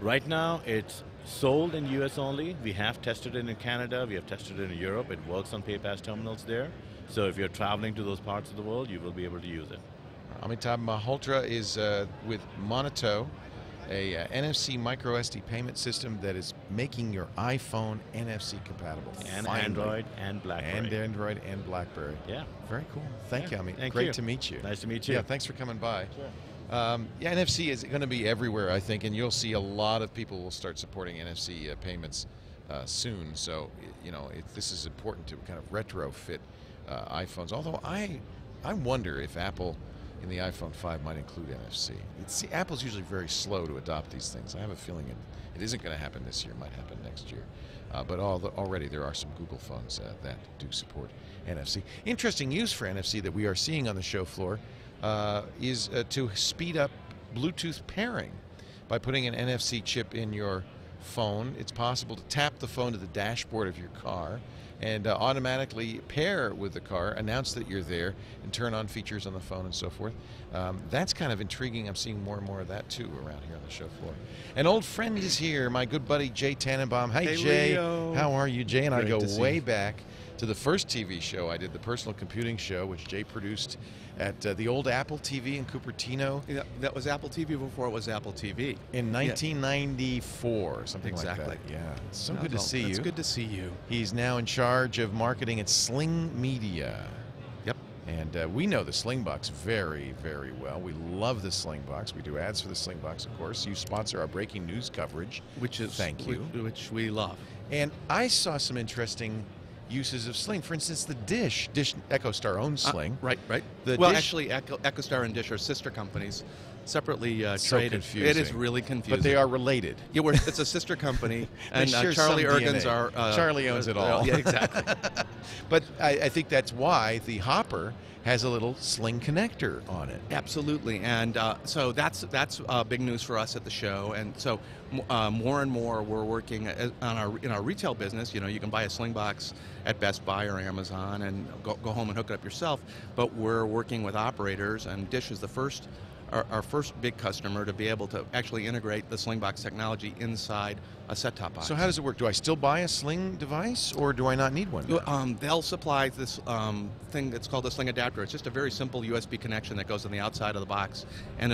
Right now, it's sold in U.S. only. We have tested it in Canada. We have tested it in Europe. It works on PayPass terminals there. So if you're traveling to those parts of the world, you will be able to use it. Amitaabh Malhotra is with Moneto, a NFC micro SD payment system that is making your iPhone NFC compatible. And finally. Android and BlackBerry. And Android and BlackBerry. Yeah. Very cool. Thank you, Amit. Thank Great you. to meet you. Nice to meet you. Yeah, thanks for coming by. Sure. Yeah, NFC is going to be everywhere, I think, and you'll see a lot of people will start supporting NFC payments soon. So, this is important to kind of retrofit iPhones. Although I wonder if Apple in the iPhone 5 might include NFC. Apple's usually very slow to adopt these things. I have a feeling it isn't going to happen this year. It might happen next year. But already there are some Google phones that do support NFC. Interesting use for NFC that we are seeing on the show floor is to speed up Bluetooth pairing. By putting an NFC chip in your phone, it's possible to tap the phone to the dashboard of your car and automatically pair with the car, announce that you're there, and turn on features on the phone and so forth. That's kind of intriguing. I'm seeing more and more of that too around here on the show floor. An old friend is here, my good buddy Jay Tannenbaum. Hey Jay, Leo. How are you? Jay and I Great go to see way you. back to the first TV show I did, the Personal Computing Show, which Jay produced at the old Apple TV in Cupertino. Yeah, that was Apple TV before it was Apple TV. In 1994, something Exactly. like that. Yeah, it's so good to see you. It's good to see you. He's now in charge of marketing at Sling Media. Yep. And we know the Sling Box very, very well. We love the Sling Box. We do ads for the Sling Box, of course. You sponsor our breaking news coverage. Thank you. Which we love. And I saw some interesting uses of Sling. For instance, the Dish EchoStar owns Sling. Right. The Well, Dish- actually, EchoStar and Dish are sister companies, separately So traded. confusing. It is really confusing. But they are related. Yeah, it's a sister company, and share Charlie some Ergens DNA. are. Charlie owns it all. Yeah, exactly. But I think that's why the Hopper has a little Sling connector on it. Absolutely, and so that's big news for us at the show. And so more and more we're working in our retail business. You can buy a Sling box at Best Buy or Amazon and go home and hook it up yourself. But we're working with operators, and Dish is the first. Our first big customer to be able to actually integrate the Sling box technology inside a set-top box. So how does it work? Do I still buy a Sling device, or do I not need one? They'll supply this thing that's called a Sling adapter. It's just a very simple USB connection that goes on the outside of the box, and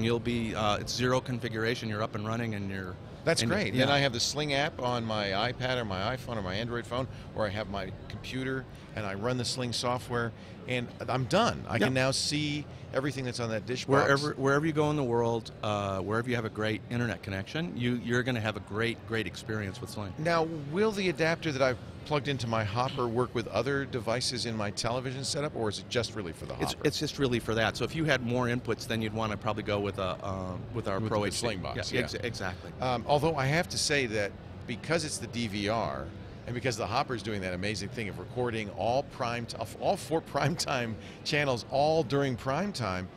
you'll be it's zero configuration. You're up and running, and you're. That's great. Yeah. Then I have the Sling app on my iPad or my iPhone or my Android phone, or I have my computer and I run the Sling software, and I'm done. I can now see everything that's on that Dish box. Wherever you go in the world, wherever you have a great internet connection, you're going to have a great experience with Sling. Now, will the adapter that I've plugged into my Hopper work with other devices in my television setup, or is it just really for the Hopper? It's just really for that. So if you had more inputs, then you'd want to probably go with our Pro the HD. Sling box. Yeah. Exactly. Although I have to say that because it's the DVR, and because the Hopper's doing that amazing thing of recording all four primetime channels all during prime time,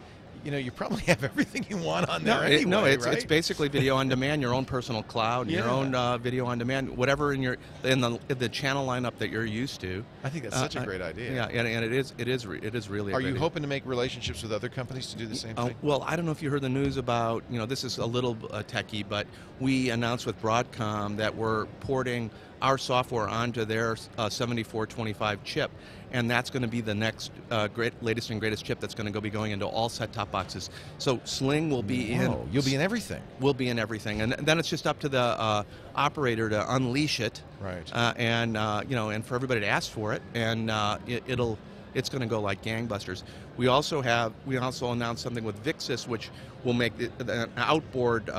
you probably have everything you want on there anyway, right? It's basically video on demand, your own personal cloud, your own video on demand, whatever in the channel lineup that you're used to. I think that's such a great idea. Yeah, and it is really. Are you hoping to make relationships with other companies to do the same thing? Well, I don't know if you heard the news about, this is a little techie, but we announced with Broadcom that we're porting our software onto their 7425 chip, and that's going to be the next latest and greatest chip that's going to be going into all set-top boxes. So Sling will be in. You'll be in everything. We'll be in everything, and then it's just up to the operator to unleash it, right? And and for everybody to ask for it, and it's going to go like gangbusters. We also announced something with Vixis, which will make an outboard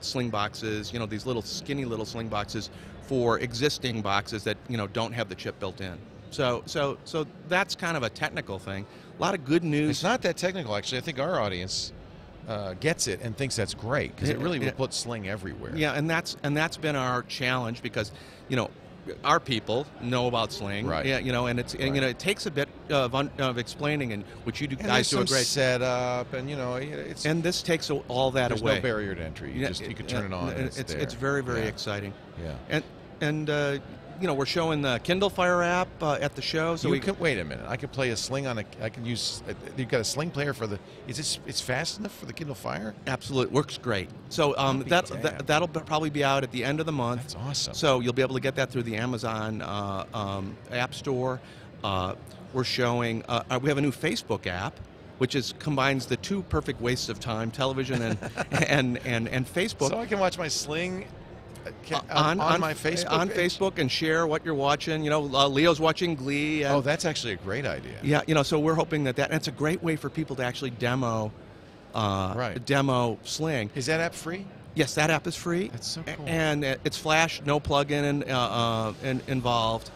Sling boxes. These little skinny little Sling boxes for existing boxes that don't have the chip built in. So that's kind of a technical thing. A lot of good news. It's not that technical, actually. I think our audience gets it and thinks that's great because it really will put Sling everywhere. Yeah, and that's been our challenge because our people know about Sling, right? Yeah, and it's it takes a bit of explaining, and which you guys do a great setup, and it's and this takes all that there's away. No barrier to entry. You can turn it on. And it's very exciting. Yeah, and we're showing the Kindle Fire app at the show. So wait a minute. I could play a Sling on I can use. You've got a Sling player for the. It's fast enough for the Kindle Fire? Absolutely, works great. So that'll probably be out at the end of the month. That's awesome. So you'll be able to get that through the Amazon App Store. We're showing. We have a new Facebook app, which combines the two perfect wastes of time: television and Facebook. So I can watch my Sling. On my Facebook on page? Facebook and share what you're watching. Leo's watching Glee. And, that's actually a great idea. Yeah, so we're hoping that and it's a great way for people to actually demo Sling. Is that app free? Yes, that app is free. That's so cool. And it's Flash, no plug-in involved.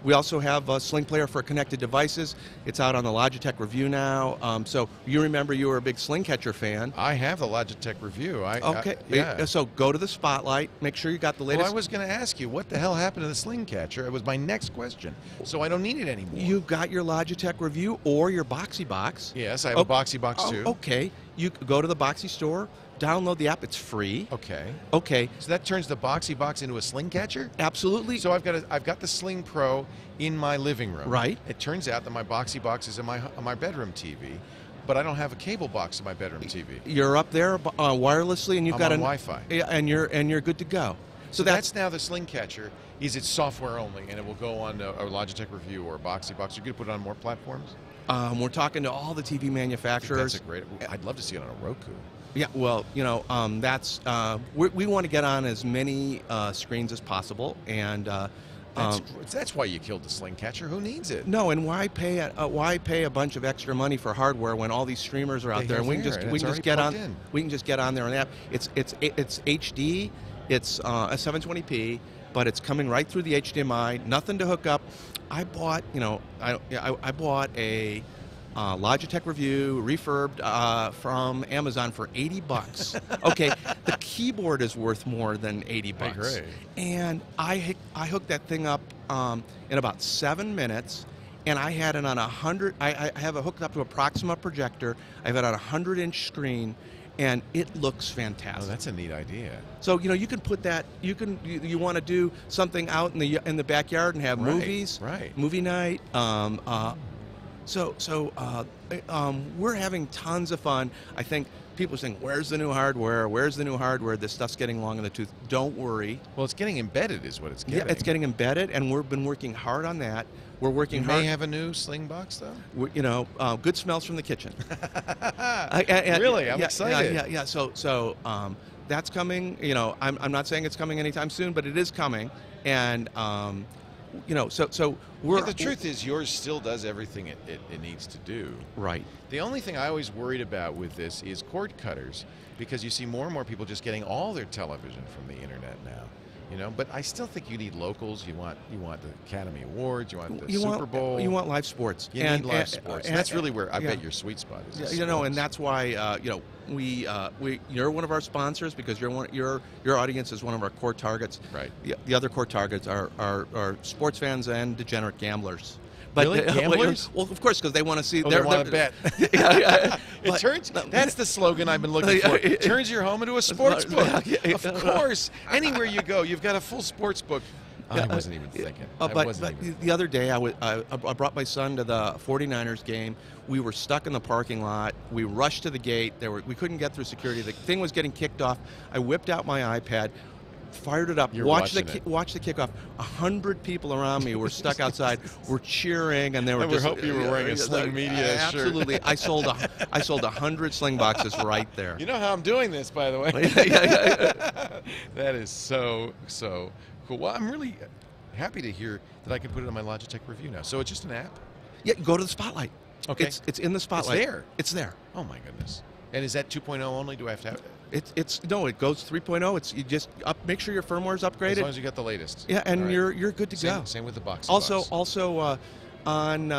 We also have a Sling player for connected devices. It's out on the Logitech Review now. So you remember you were a big Sling Catcher fan. I have the Logitech Review. Okay. Yeah. So go to the Spotlight. Make sure you got the latest. Well, I was going to ask you, what the hell happened to the Sling Catcher? It was my next question. So I don't need it anymore. You've got your Logitech Review or your Boxy Box. Yes, I have a Boxy Box too. Okay. You go to the Boxy store. Download the app. It's free. Okay. So that turns the Boxy Box into a Sling Catcher? Absolutely. So I've got the Sling Pro in my living room. Right. It turns out that my Boxy Box is on my bedroom TV, but I don't have a cable box in my bedroom TV. You're up there wirelessly, and you've got Wi-Fi. And you're good to go. So that's now the Sling Catcher. Is it software only, and it will go on a Logitech Review or a Boxy Box? You're going to put it on more platforms? We're talking to all the TV manufacturers. I'd love to see it on a Roku. Yeah, well, that's we want to get on as many screens as possible, and that's why you killed the Sling Catcher. Who needs it? No, and why pay a bunch of extra money for hardware when all these streamers are out there, and we can just get on there on the app. It's HD, it's a 720p, but it's coming right through the HDMI. Nothing to hook up. I bought a Logitech Review refurbed from Amazon for $80. Okay, the keyboard is worth more than $80. I agree. And I hooked that thing up in about 7 minutes, and I had it on 100. I have it hooked up to a Proxima projector. I have it on a 100-inch screen, and it looks fantastic. Oh, that's a neat idea. So you can put that. You want to do something out in the backyard and have movies, movie night. So we're having tons of fun. I think people are saying, where's the new hardware? Where's the new hardware? This stuff's getting long in the tooth. Don't worry. Well, it's getting embedded is what it's getting. Yeah, it's getting embedded, and we've been working hard on that. We're working hard. You may have a new Sling box, though? Good smells from the kitchen. Really? I'm excited. Yeah. So that's coming. I'm not saying it's coming anytime soon, but it is coming. And the truth is yours still does everything it needs to do. Right. The only thing I always worried about with this is cord cutters, because you see more and more people just getting all their television from the internet now. But I still think you need locals. You want the Academy Awards. You want the Super Bowl. You want live sports. You need live sports. And that's really where I bet your sweet spot is. And that's why you're one of our sponsors, because your audience is one of our core targets. Right. The other core targets are sports fans and degenerate gamblers. But really? Gamblers? Well, of course, because they want to see. They want to bet. That's the slogan I've been looking for. It turns your home into a sports book. Of course, anywhere you go, you've got a full sports book. I wasn't even thinking. But the other day, I brought my son to the 49ers game. We were stuck in the parking lot. We rushed to the gate. We couldn't get through security. The thing was getting kicked off. I whipped out my iPad, fired it up. You're Watch the watching it. watch the kickoff. 100 people around me were stuck outside, were cheering, and they were I would just. hope you were wearing a Sling Media shirt. Absolutely, I sold 100 Sling boxes right there. You know how I'm doing this, by the way. That is so cool. Well, I'm really happy to hear that I can put it on my Logitech review now. So it's just an app? Yeah, go to the Spotlight. Okay. It's in the Spotlight. It's there? It's there. Oh, my goodness. And is that 2.0 only? Do I have to have it? No, it goes 3.0. It's you just make sure your firmware's upgraded. As long as you got the latest. Yeah, and All right. you're good to go. Same with the box. Also, on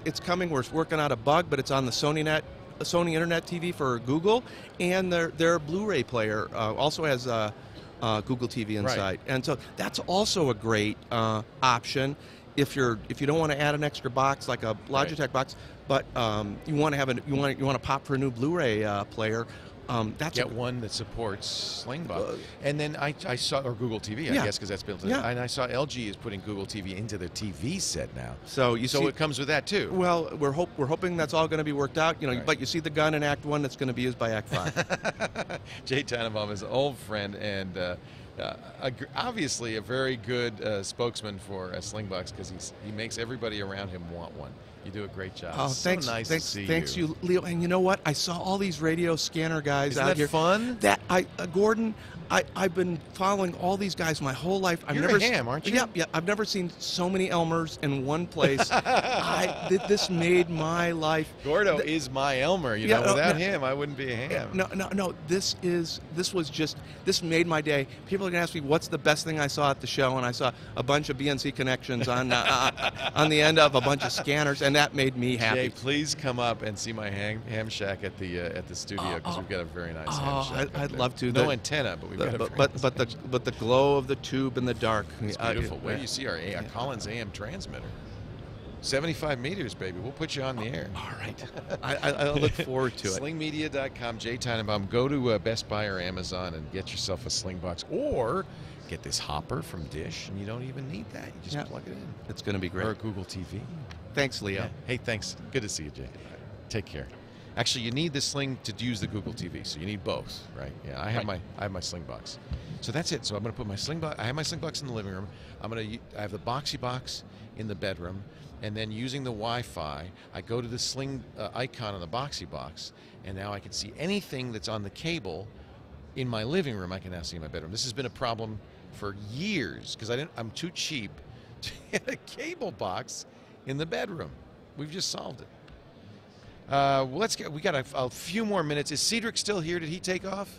it's coming. We're working out a bug, but it's on the Sony Internet TV for Google, and their Blu-ray player also has Google TV inside, Right. and so that's also a great option if you don't want to add an extra box like a Logitech box, but you want to pop for a new Blu-ray player. That's Get one that supports Slingbox. And then I saw, or Google TV, I guess, because that's built in. Yeah. And I saw LG is putting Google TV into their TV set now. So it comes with that too. Well, we're hoping that's all going to be worked out. You know, Right. but you see the gun in Act 1 that's going to be used by Act 5. Jay Tannenbaum is an old friend and obviously a very good spokesman for Slingbox because he makes everybody around him want one. You do a great job. Oh, It's so nice to see thanks you. you, Leo. And you know what? I saw all these radio scanner guys Isn't out that here. fun? Gordon, I've been following all these guys my whole life. You're a ham, aren't you? Yeah. I've never seen so many Elmers in one place. This made my life. Gordo is my Elmer. You know, without him, I wouldn't be a ham. No. This made my day. People are gonna ask me what's the best thing I saw at the show, and I saw a bunch of BNC connections on the end of a bunch of scanners, and that made me happy. Jay, please come up and see my ham shack at the studio because we've got a very nice ham shack. I'd love to. No antenna, but we've got a very nice but the glow of the tube in the dark. It's beautiful. Where do you see our Collins AM transmitter? 75 meters, baby. We'll put you on the air. All right. I look forward to it. Slingmedia.com, Jay Tannenbaum. Go to Best Buy or Amazon and get yourself a Slingbox, or get this hopper from Dish, and you don't even need that. You just plug it in. It's going to be great. Or Google TV. Thanks, Leo. Yeah. Hey, thanks. Good to see you, Jay. Take care. Actually, you need the Sling to use the Google TV, so you need both, right? Yeah, I have my Slingbox. So that's it. So I'm going to put my Slingbox. I have my Slingbox in the living room. I have the Boxy Box in the bedroom, and then using the Wi-Fi, I go to the Sling icon on the Boxy Box, and now I can see anything that's on the cable in my living room. I can now see in my bedroom. This has been a problem for years because I'm too cheap to get a cable box in the bedroom. We've just solved it. We got a few more minutes. Is Cedric still here? Did he take off?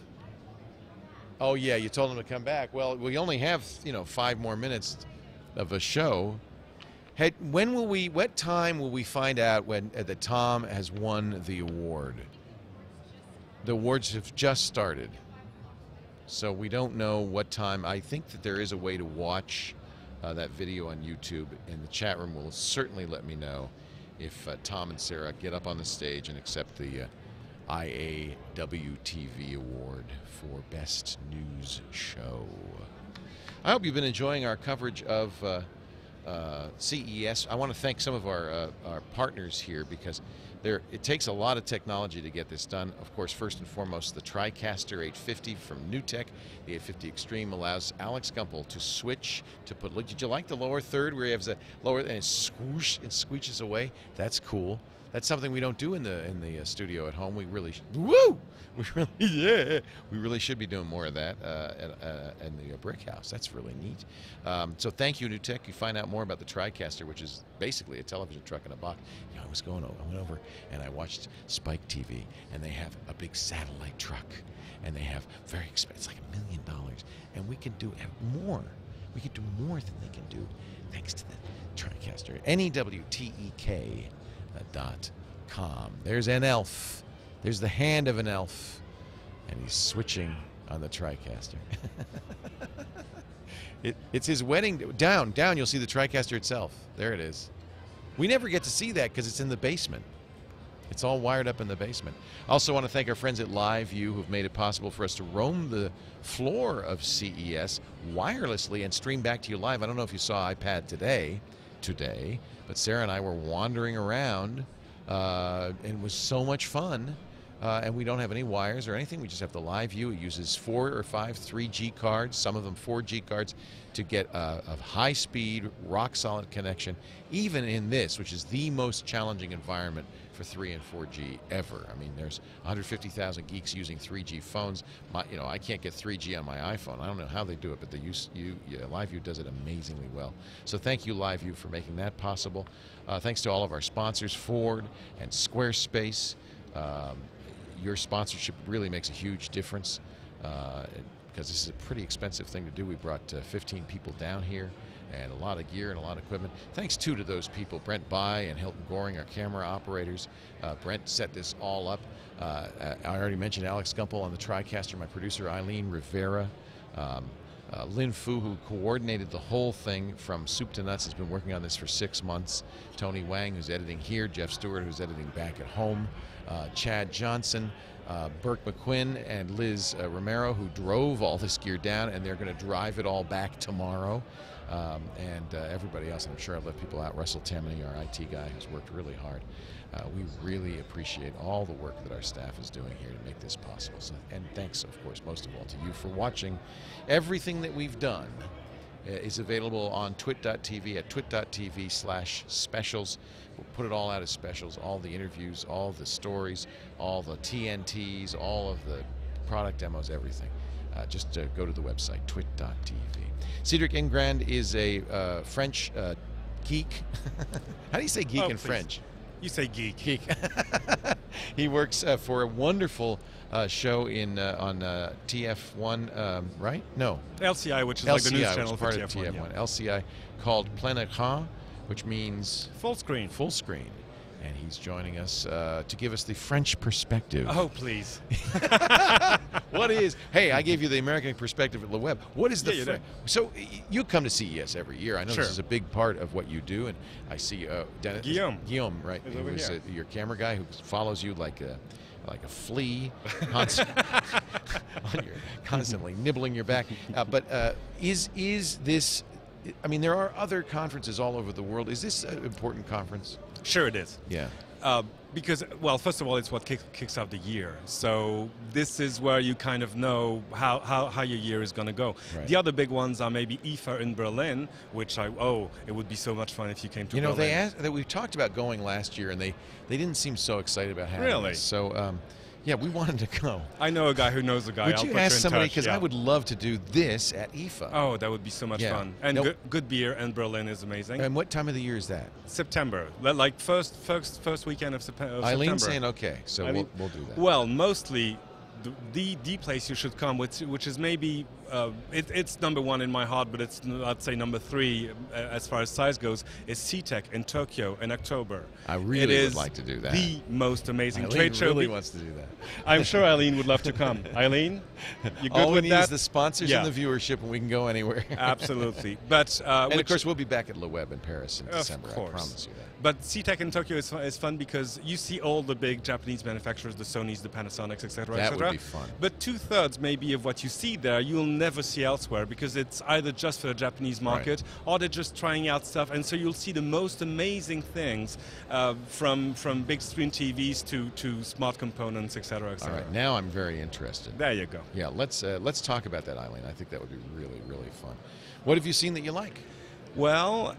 Oh yeah, you told him to come back. Well, we only have 5 more minutes of a show. What time will we find out when that Tom has won the award? The awards have just started, so we don't know what time. I think that there is a way to watch that video on YouTube, and the chat room will certainly let me know if Tom and Sarah get up on the stage and accept the IAWTV award for Best News Show. I hope you've been enjoying our coverage of CES. I want to thank some of our partners here because it takes a lot of technology to get this done. Of course, first and foremost, the TriCaster 850 from NewTek. The 850 Extreme allows Alex Gumpel to switch to put. Look, did you like the lower third where he has a lower and it squeeches away? That's cool. That's something we don't do in the studio at home. We really we really should be doing more of that in the Brick House. That's really neat. So thank you, NewTek. You find out more about the TriCaster, which is basically a television truck in a box. I went over and I watched Spike TV, and they have a big satellite truck, and they have very expensive. It's like $1 million, and we can do more. We can do more than they can do thanks to the TriCaster. NEWTEK.com. There's an elf. There's the hand of an elf, and he's switching on the TriCaster. It's his wedding. Down, you'll see the TriCaster itself. There it is. We never get to see that because it's in the basement. It's all wired up in the basement. I also want to thank our friends at LiveView who've made it possible for us to roam the floor of CES wirelessly and stream back to you live. I don't know if you saw iPad today, but Sarah and I were wandering around, and it was so much fun and we don't have any wires or anything. We just have the live view. It uses 4 or 5 3G cards, some of them 4G cards, to get a high-speed, rock-solid connection, even in this, which is the most challenging environment for 3 and 4G ever. I mean, there's 150,000 geeks using 3G phones. I can't get 3G on my iPhone. I don't know how they do it, but LiveView does it amazingly well. So thank you, LiveView, for making that possible. Thanks to all of our sponsors, Ford and Squarespace. Your sponsorship really makes a huge difference because this is a pretty expensive thing to do. We brought 15 people down here and a lot of gear and a lot of equipment. Thanks to those people, Brent By and Hilton Goring, our camera operators. Brent set this all up. I already mentioned Alex Gumpel on the TriCaster, my producer Eileen Rivera. Lin Fu, who coordinated the whole thing from soup to nuts, has been working on this for 6 months. Tony Wang, who's editing here. Jeff Stewart, who's editing back at home. Chad Johnson, Burke McQuinn, and Liz Romero, who drove all this gear down, and they're going to drive it all back tomorrow. And everybody else, and I'm sure I've left people out. Russell Tammany, our IT guy, has worked really hard. We really appreciate all the work that our staff is doing here to make this possible. So, and thanks, of course, most of all to you for watching. Everything that we've done is available on twit.tv at twit.tv/specials. We'll put it all out as specials, all the interviews, all the stories, all the TNTs, all of the product demos, everything. Just go to the website, twit.tv. Cedric Ingrand is a French geek. How do you say geek in French? You say geek. Geek. He works for a wonderful show on TF1, right? No. LCI, which is LCI, like the news channel for part TF1. of TF1. LCI, called Plein Écran, which means full screen. Full screen. And he's joining us to give us the French perspective. Oh, please. What is? Hey, I gave you the American perspective at the web. What is the? So you come to CES every year. I know this is a big part of what you do, and I see Dennis, Guillaume, right? Who is your camera guy who follows you like a flea, constantly nibbling your back. But is this? I mean, there are other conferences all over the world. Is this an important conference? Sure it is. Yeah. Because, well, first of all, it's what kicks off the year. So this is where you kind of know how your year is going to go. Right. The other big ones are maybe IFA in Berlin, which it would be so much fun if you came to Berlin. They asked that we talked about going last year, and they didn't seem so excited about having us. So, yeah, we wanted to go. I know a guy who knows a guy. Would you ask somebody? Because I would love to do this at IFA. Oh, that would be so much fun. And good beer, and Berlin is amazing. And what time of the year is that? September, like first weekend of September. Eileen's saying okay, so we'll do that. Well, mostly the place you should come, which is maybe it's number one in my heart, but it's, I'd say, number 3 as far as size goes, is CTEC in Tokyo in October. I really would like to do that. The most amazing Eileen trade show. Really wants to do that. I'm sure Eileen would love to come. Eileen, you good all we with need that? is the sponsors and the viewership, and we can go anywhere. Absolutely. But and of course, we'll be back at Le Web in Paris in December. Of course. I promise you that. But CTEC in Tokyo is fun because you see all the big Japanese manufacturers, the Sonys, the Panasonics, etc. That would be fun. But 2/3 maybe of what you see there, you'll never see elsewhere because it's either just for the Japanese market or they're just trying out stuff. And so you'll see the most amazing things from big screen TVs to smart components, etc. All right, now I'm very interested. There you go. Yeah, let's talk about that, Eileen. I think that would be really, really fun. What have you seen that you like? Well,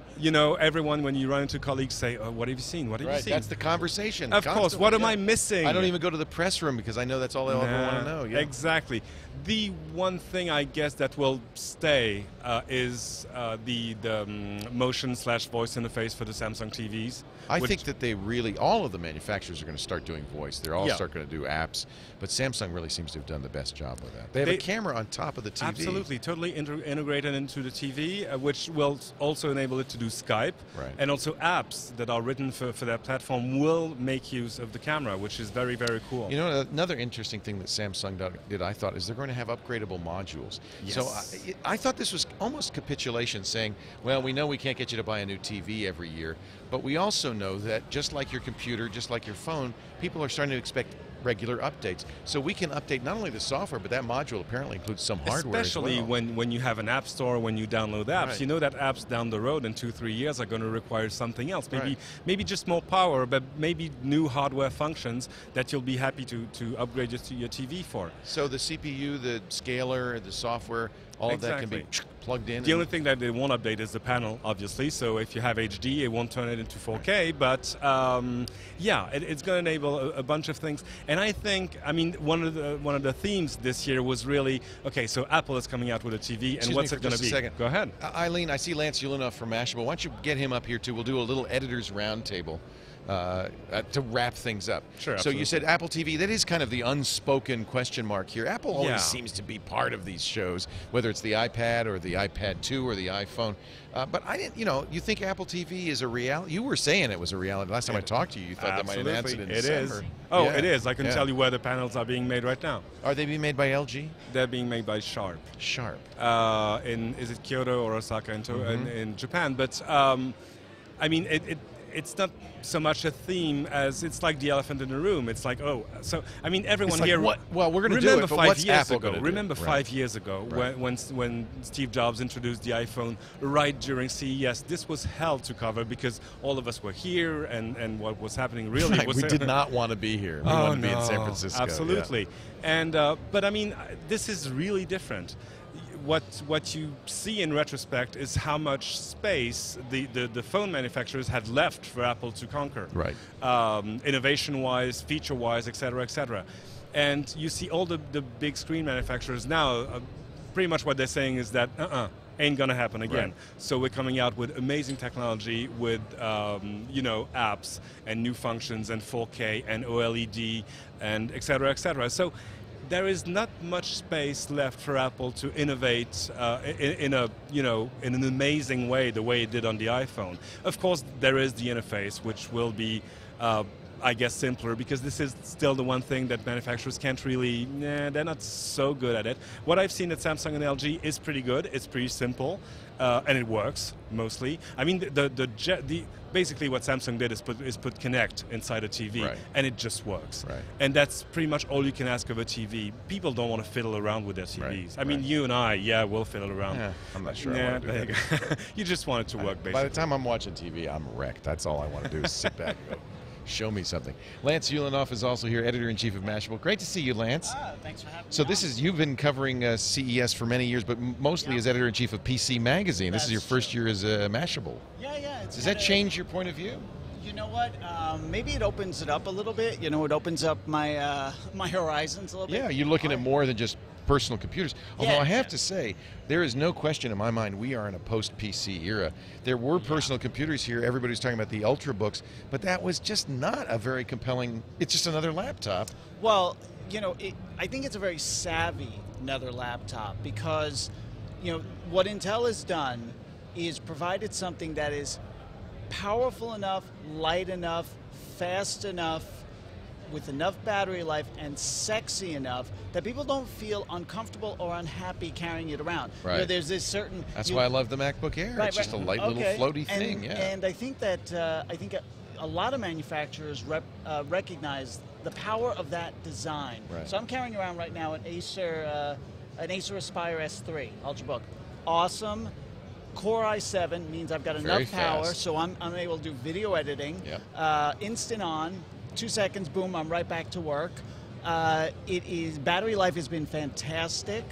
everyone, when you run into colleagues, say, oh, what have you seen? What have you seen? That's the conversation. Of course. What am I missing? I don't even go to the press room because I know that's all they'll ever want to know. Yeah. Exactly. The one thing, I guess, that will stay is the motion/voice interface for the Samsung TVs. I think that all of the manufacturers are going to start doing voice. They're all start going to do apps, but Samsung really seems to have done the best job with that. They have a camera on top of the TV. Absolutely, totally integrated into the TV, which will also enable it to do Skype. Right. And also apps that are written for that platform will make use of the camera, which is very, very cool. Another interesting thing that Samsung did, I thought, is they're going to have upgradable modules. Yes. So I thought this was almost capitulation, saying, well, we know we can't get you to buy a new TV every year, but we also know that just like your computer, just like your phone, people are starting to expect regular updates. So we can update not only the software, but that module apparently includes some hardware Especially as well. when you have an app store, when you download apps. Right. You know that apps down the road in 2-3 years are going to require something else. Maybe Right. maybe just more power, but maybe new hardware functions that you'll be happy to upgrade your TV for. So the CPU, the scaler, the software, all of that can be plugged in. The only thing that they won't update is the panel, obviously. So if you have HD, it won't turn it into 4K. But yeah, it's going to enable a bunch of things. And I think, I mean, one of the themes this year was really, okay, so Apple is coming out with a TV, and what's it going to be? Second. Go ahead. Eileen, I see Lance Ulanoff from Mashable. Why don't you get him up here too? We'll do a little editor's roundtable. To wrap things up. Sure, so absolutely. you said Apple TV, that is kind of the unspoken question mark here. Apple always Yeah. seems to be part of these shows, whether it's the iPad or the iPad 2 or the iPhone. But I didn't, you think Apple TV is a reality? You were saying it was a reality. Last time I talked to you, you thought they might announce it in December. Is. Oh, Yeah. it is. I can Yeah. tell you where the panels are being made right now. Are they being made by LG? They're being made by Sharp. Sharp. Is it Kyoto or Osaka in Japan? But I mean, it's not so much a theme as it's like the elephant in the room. It's like, oh, so I mean, everyone It's like, here. what? Well, we're going to do remember it, but 5 what's years Apple ago? going to do? Remember Right. 5 years ago Right. when Steve Jobs introduced the iPhone right during CES. This was hell to cover because all of us were here, and what was happening really Right, was we did not want to be here. We wanted to be in San Francisco. Absolutely. Yeah. And but I mean, this is really different. What you see in retrospect is how much space the phone manufacturers had left for Apple to conquer. Right. Innovation-wise, feature-wise, et cetera, et cetera. And you see all the big screen manufacturers now, pretty much what they're saying is that, ain't gonna happen again. Right. So we're coming out with amazing technology, with apps and new functions and 4K and OLED and et cetera, et cetera. So there is not much space left for Apple to innovate in an amazing way, the way it did on the iPhone. Of course, there is the interface, which will be, I guess, simpler, because this is still the one thing that manufacturers can't really, they're not so good at it. What I've seen at Samsung and LG is pretty good. It's pretty simple, and it works, mostly. I mean, basically what Samsung did is put Kinect inside a TV, Right. and it just works. Right. And that's pretty much all you can ask of a TV. People don't want to fiddle around with their TVs. Right. I mean, you and I, we'll fiddle around. Yeah, I'm not sure I Yeah, want to do there you that. go. You just want it to work, basically. By the time I'm watching TV, I'm wrecked. That's all I want to do is sit back and go, show me something. Lance Ulanoff is also here, editor-in-chief of Mashable. Great to see you, Lance. Thanks for having me. So you've been covering CES for many years, but mostly as editor-in-chief of PC Magazine. This is your first year as Mashable. Yeah. Does that change your point of view? You know what? Maybe it opens it up a little bit. It opens up my my horizons a little bit. Yeah, you're looking at more than just personal computers. Although I have to say, there is no question in my mind we are in a post-PC era. There were personal computers here. Everybody's talking about the Ultrabooks, but that was just not a very compelling. It's just another laptop. Well, I think it's a very savvy another laptop because, what Intel has done is provided something that is powerful enough, light enough, fast enough, with enough battery life and sexy enough that people don't feel uncomfortable or unhappy carrying it around. Right. There's this certain. That's why I love the MacBook Air. It's just a light little floaty thing. Yeah. And I think that a lot of manufacturers recognize the power of that design. Right. So I'm carrying around right now an Acer Aspire S3 Ultrabook. Awesome. Core i7 means I've got Very enough power, fast. so I'm able to do video editing. Yep. Instant on, 2 seconds, boom, I'm right back to work. Battery life has been fantastic.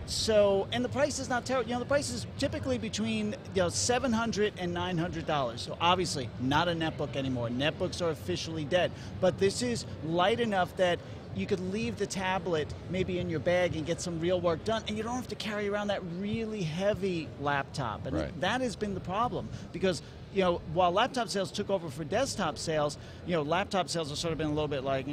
So, and the price is not terrible. The price is typically between $700 and $900. So obviously not a netbook anymore. Netbooks are officially dead. But this is light enough that you could leave the tablet maybe in your bag and get some real work done, and you don't have to carry around that really heavy laptop. And that has been the problem because while laptop sales took over for desktop sales, laptop sales have sort of been a little bit like,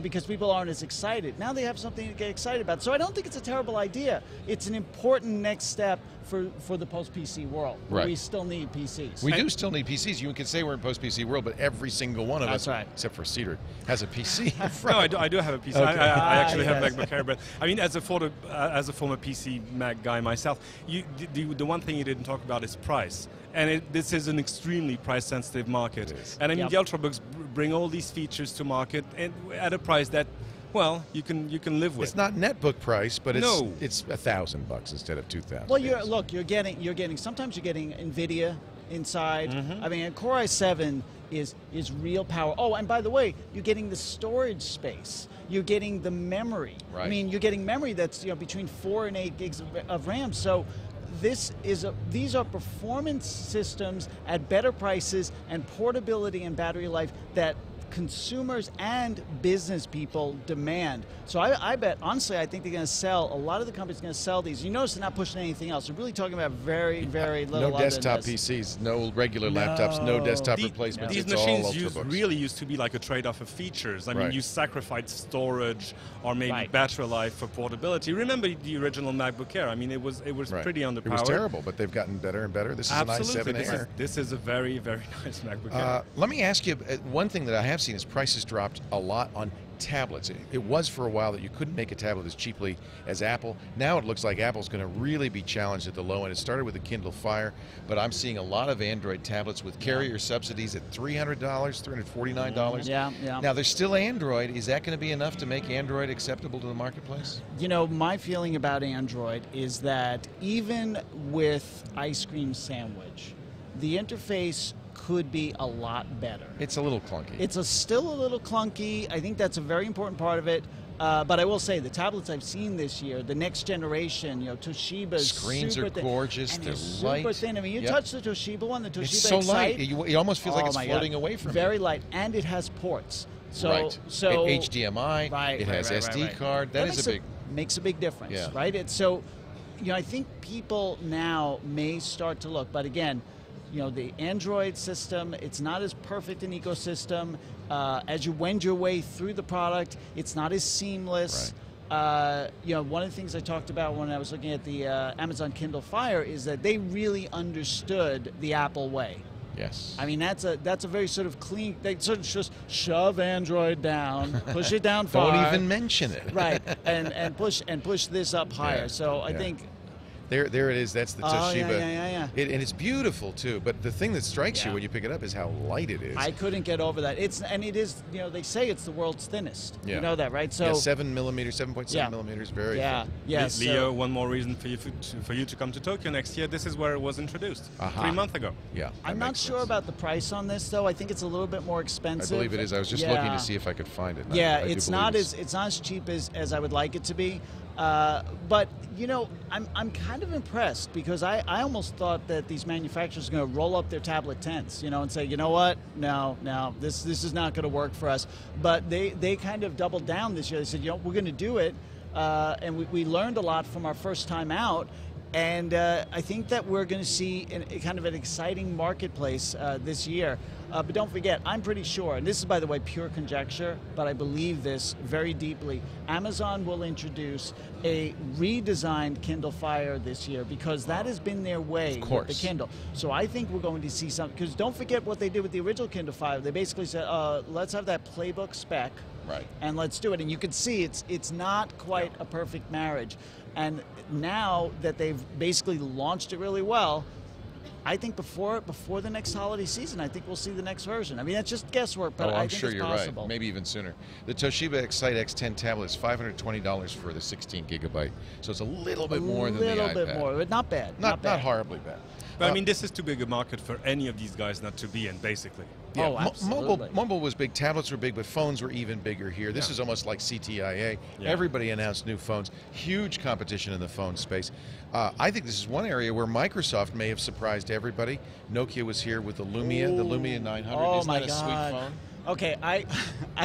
because people aren't as excited. Now they have something to get excited about. So I don't think it's a terrible idea. It's an important next step for the post-PC world. Where we still need PCs. We do still need PCs. You can say we're in post-PC world, but every single one of us, except for Cedric, has a PC. No, I do have a PC. Okay. I actually have MacBook Air, but I mean, as a former PC Mac guy myself, the one thing you didn't talk about is price. And this is an extremely price-sensitive market. And I mean, the Ultrabooks bring all these features to market and at a price that, well, you can live with. It's not netbook price, but it's $1,000 instead of $2,000. Well, you're getting sometimes you're getting NVIDIA inside. I mean, Core i7 is real power. Oh, and by the way, you're getting the storage space. You're getting the memory. Right. I mean, you're getting memory that's between 4 and 8 gigs of RAM. So these are performance systems at better prices and portability and battery life that consumers and business people demand. So I bet, honestly, I think they're going to sell, a lot of the companies are going to sell these. You notice they're not pushing anything else. They're really talking about very, very little. No desktop PCs, no regular laptops, no desktop replacements. These it's all machines really used to be like a trade-off of features. I mean, you sacrificed storage or maybe battery life for portability. Remember the original MacBook Air? I mean, it was pretty underpowered. It was terrible, but they've gotten better and better. This is an i7 Air. This is a very, very nice MacBook Air. Let me ask you, one thing that I have seen is prices dropped a lot on tablets. It was for a while that you couldn't make a tablet as cheaply as Apple. Now it looks like Apple's going to really be challenged at the low end. It started with the Kindle Fire, but I'm seeing a lot of Android tablets with carrier subsidies at $300, $349. Yeah. Now there's still Android. Is that going to be enough to make Android acceptable to the marketplace? You know, my feeling about Android is that even with Ice Cream Sandwich, the interface could be a lot better. It's a little clunky. It's still a little clunky. I think that's a very important part of it. But I will say, the tablets I've seen this year, the next generation, Toshiba's screens super are gorgeous. And they're super light. thin. I mean, you touch the Toshiba one, the Toshiba it's so Excite. light. It almost feels like it's floating away from you. Very light, and it has ports. So HDMI. It has SD card. That makes a big difference, right? It's I think people now may start to look, but again, the Android system, it's not as perfect an ecosystem. As you wend your way through the product, it's not as seamless. One of the things I talked about when I was looking at the Amazon Kindle Fire is that they really understood the Apple way. Yes. I mean, that's a very sort of clean, they sort of just shove Android down, push it down far. Don't even mention it. Right, and push this up higher. So I think... There it is. That's the Toshiba. Yeah. And it's beautiful too. But the thing that strikes you when you pick it up is how light it is. I couldn't get over that. It is. They say it's the world's thinnest. You know that, right? So 7 millimeters, 7.7 millimeters, very thin. Yes. Leo, one more reason for you to come to Tokyo next year. This is where it was introduced 3 months ago. Yeah. I'm not sure about the price on this though. I think it's a little bit more expensive. I believe it is. I was just looking to see if I could find it. Yeah, it's not as cheap as I would like it to be. But I'm kind of impressed because I almost thought that these manufacturers are going to roll up their tablet tents, and say, you know what, no, this is not going to work for us. But they kind of doubled down this year. They said, we're going to do it, and we learned a lot from our first time out. And I think that we're going to see kind of an exciting marketplace this year. But don't forget, I'm pretty sure, and this is, by the way, pure conjecture, but I believe this very deeply, Amazon will introduce a redesigned Kindle Fire this year because that has been their way with the Kindle. So I think we're going to see something, because don't forget what they did with the original Kindle Fire. They basically said, let's have that playbook spec, and let's do it. And you can see it's not quite a perfect marriage. And now that they've basically launched it really well, I think before the next holiday season, I think we'll see the next version. I mean, that's just guesswork, but I think sure it's you're possible. right. Maybe even sooner. The Toshiba Excite X10 tablet is $520 for the 16 gigabyte, so it's a little bit more than the iPad. A little bit more, but not bad. Not horribly bad. But I mean, this is too big a market for any of these guys not to be in, basically. Yeah, oh, absolutely. Mobile was big, tablets were big, but phones were even bigger here. This is almost like CTIA. Yeah. Everybody announced new phones. Huge competition in the phone space. I think this is one area where Microsoft may have surprised everybody. Nokia was here with the Lumia, the Lumia 900. Oh, Isn't that a sweet phone? Okay, I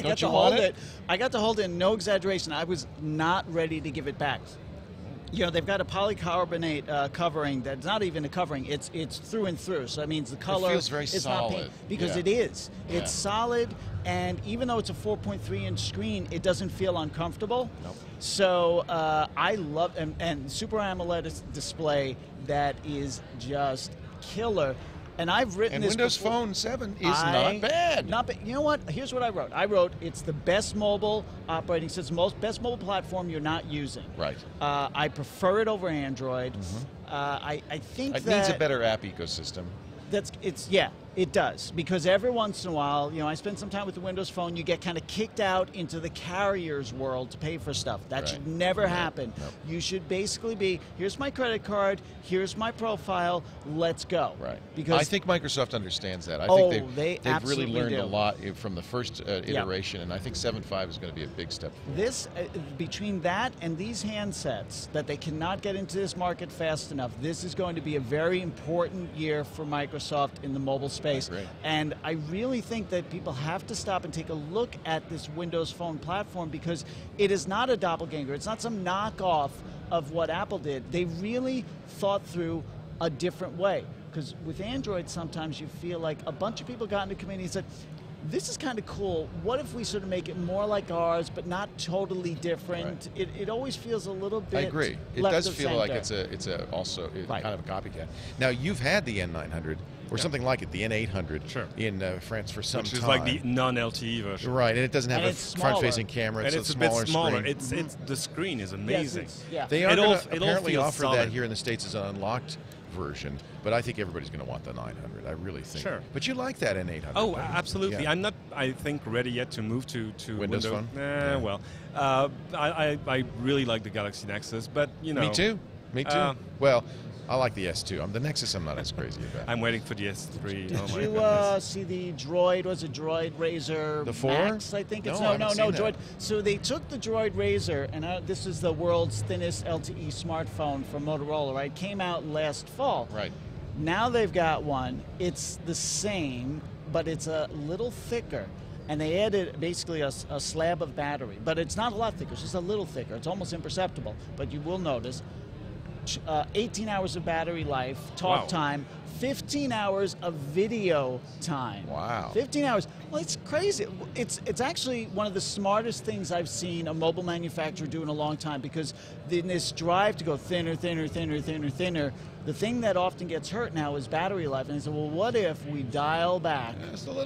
got to hold it. I got to hold it, no exaggeration. I was not ready to give it back. They've got a polycarbonate covering that's not even a covering. It's through and through. So that means the color feels very is solid. not pink because it is. Yeah. It's solid, and even though it's a 4.3-inch screen, it doesn't feel uncomfortable. Nope. So I love and Super AMOLED display that is just killer. And I've written this Windows before. Phone 7 is not bad. Not bad. You know what? Here's what I wrote. I wrote, it's the best mobile operating system, best mobile platform you're not using. Right. I prefer it over Android. I think it that... needs a better app ecosystem. It does, because every once in a while, I spend some time with the Windows Phone, you get kind of kicked out into the carrier's world to pay for stuff. That should never happen. Nope. You should basically be, here's my credit card, here's my profile, let's go. Right. Because I think Microsoft understands that. I think they've really learned a lot from the first iteration, and I think 7.5 is going to be a big step forward. This, between that and these handsets, that they cannot get into this market fast enough, this is going to be a very important year for Microsoft in the mobile space. And I really think that people have to stop and take a look at this Windows Phone platform, because it is not a doppelganger. It's not some knockoff of what Apple did. They really thought through a different way. Because with Android, sometimes you feel like a bunch of people got into committee and said, this is kind of cool. What if we sort of make it more like ours, but not totally different? Right. It always feels a little bit. I agree. It does feel like it's also kind of a copycat. Now, you've had the N900 or something like it, the N800 in France for some time. Which is like the non-LTE version. Right, and it doesn't have a front-facing camera. And it's a bit smaller. Screen. The screen is amazing. Yes, they are going to apparently feels offer solid. that here in the States as an unlocked version, but I think everybody's going to want the 900. I really think. Sure. But you like that N800? Oh, absolutely. Yeah. I'm not, I think, ready yet to move to Windows Phone. Well, I really like the Galaxy Nexus, but Me too. Me too. Well, I like the S2. The Nexus I'm not as crazy about. I'm waiting for the S3. Did oh my you goodness. see the Droid? Was it Droid Razr The 4? Max? I think it's No, I haven't seen Droid. that. So they took the Droid Razr, and this is the world's thinnest LTE smartphone from Motorola. Right, came out last fall. Right. Now they've got one. It's the same, but it's a little thicker. And they added basically a slab of battery, but it's not a lot thicker. It's just a little thicker. It's almost imperceptible, but you will notice. 18 hours of battery life, talk time, 15 hours of video time. Wow. 15 hours. Well, it's crazy. It's actually one of the smartest things I've seen a mobile manufacturer do in a long time, because in this drive to go thinner, thinner, thinner, thinner, thinner, the thing that often gets hurt now is battery life. And they said, well, what if we dial back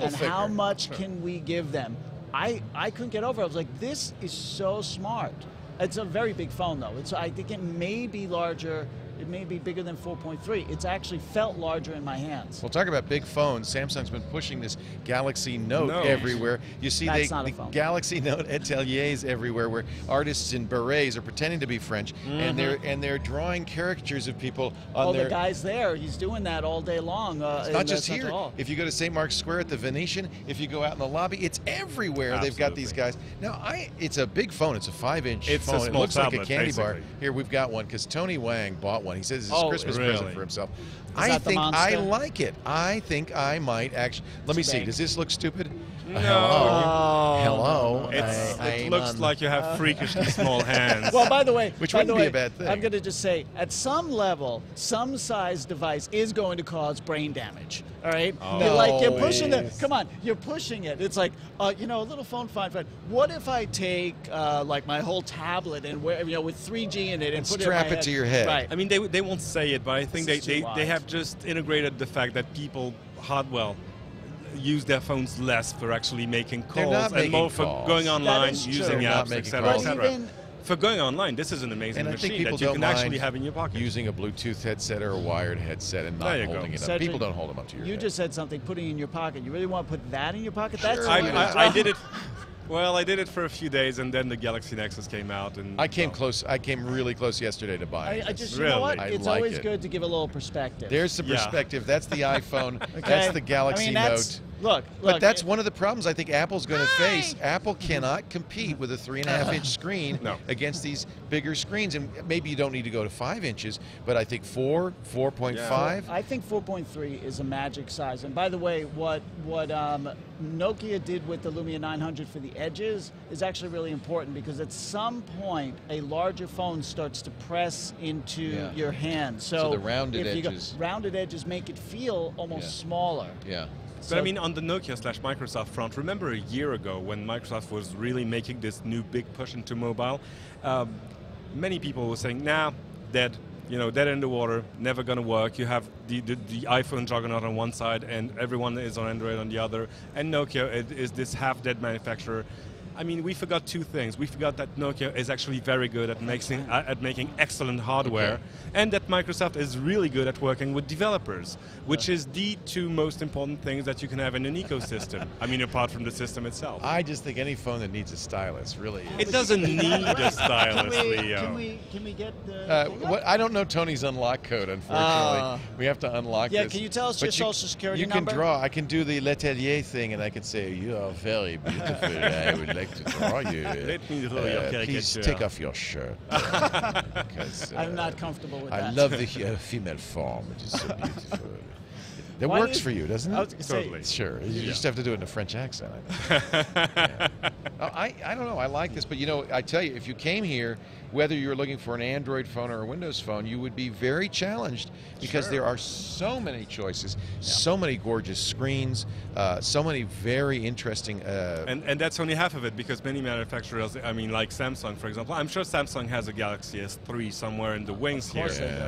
and how much can we give them? I couldn't get over it. I was like, this is so smart. It's a very big phone, though. I think it may be larger. It may be bigger than 4.3. It's actually felt larger in my hands. Well, talk about big phones. Samsung's been pushing this Galaxy Note everywhere. You see the Galaxy Note ateliers everywhere, where artists in berets are pretending to be French, and they're drawing caricatures of people on their. The guy's there. He's doing that all day long. It's not just here. If you go to St. Mark's Square at the Venetian, if you go out in the lobby, it's everywhere. Absolutely. They've got these guys. Now, it's a big phone. It's a 5-inch phone. A small it looks tablet, like a candy bar. basically. Here, we've got one, because Tony Wang bought one. He says it's his Christmas present for himself. I that the think I monster? like it. I think I might actually. Let me see. big. Does this look stupid? No. Hello. It looks like you have freakishly small hands. Well, by the way, Which wouldn't be a bad thing. I'm going to just say, at some level, some size device is going to cause brain damage. All right, you're pushing the. Come on, you're pushing it. It's like, a little phone, fine. What if I take like my whole tablet and with 3G in it and put strap it in my to your head? Right. I mean, they won't say it, but I think This is too they wide. have just integrated the fact that people use their phones less for actually making They're calls not and making more for calls. going That online, is true. using They're not apps, making etc., calls. etc. Even- For going online, this is an amazing And I think machine people that you don't can mind actually have in your pocket. using a Bluetooth headset or a wired headset and not There you go. holding it up. Cedric, People don't hold them up to your You head. just said something, putting in your pocket. You really want to put that in your pocket? That's Sure. I did it. Well, I did it for a few days, and then the Galaxy Nexus came out, and I came close. I came really close yesterday to buying. I just, Really? you know what? I It's like always it. good to give a little perspective. There's the Yeah. perspective. That's the iPhone. Okay? That's the Galaxy that's, Note. Look, But that's one of the problems I think Apple's going to face. Apple cannot compete with a 3.5-inch screen against these bigger screens. And maybe you don't need to go to 5 inches, but I think 4.5. I think 4.3 is a magic size. And by the way, what Nokia did with the Lumia 900 for the edges is actually really important, because at some point a larger phone starts to press into your hand. So the rounded if you edges. rounded edges make it feel almost smaller. Yeah. But I mean, on the Nokia/Microsoft front, remember a year ago when Microsoft was really making this new big push into mobile? Many people were saying, nah, dead. Dead in the water, never going to work. You have the iPhone juggernaut on one side and everyone is on Android on the other. And Nokia is this half-dead manufacturer. I mean, we forgot two things. We forgot that Nokia is actually very good at making excellent hardware, and that Microsoft is really good at working with developers, which is the two most important things that you can have in an ecosystem. I mean, apart from the system itself. I just think any phone that needs a stylus really. It doesn't need a stylus, Leo. Can we get the? I don't know Tony's unlock code, unfortunately. We have to unlock this. Yeah, can you tell us your social security number? You can draw. I can do the Letelier thing, and I can say, "You are very beautiful. I would like to draw you. Let me draw your caricature. Please take off your shirt." I'm not comfortable with that. I love the female form, which is so beautiful. That works for you, doesn't it? Totally. Sure. You just have to do it in a French accent. I don't know. I like this, but I tell you, if you came here, whether you're looking for an Android phone or a Windows phone, you would be very challenged because there are so many choices, so many gorgeous screens, so many very interesting. And that's only half of it, because many manufacturers, I mean, like Samsung, for example, I'm sure Samsung has a Galaxy S3 somewhere in the wings here.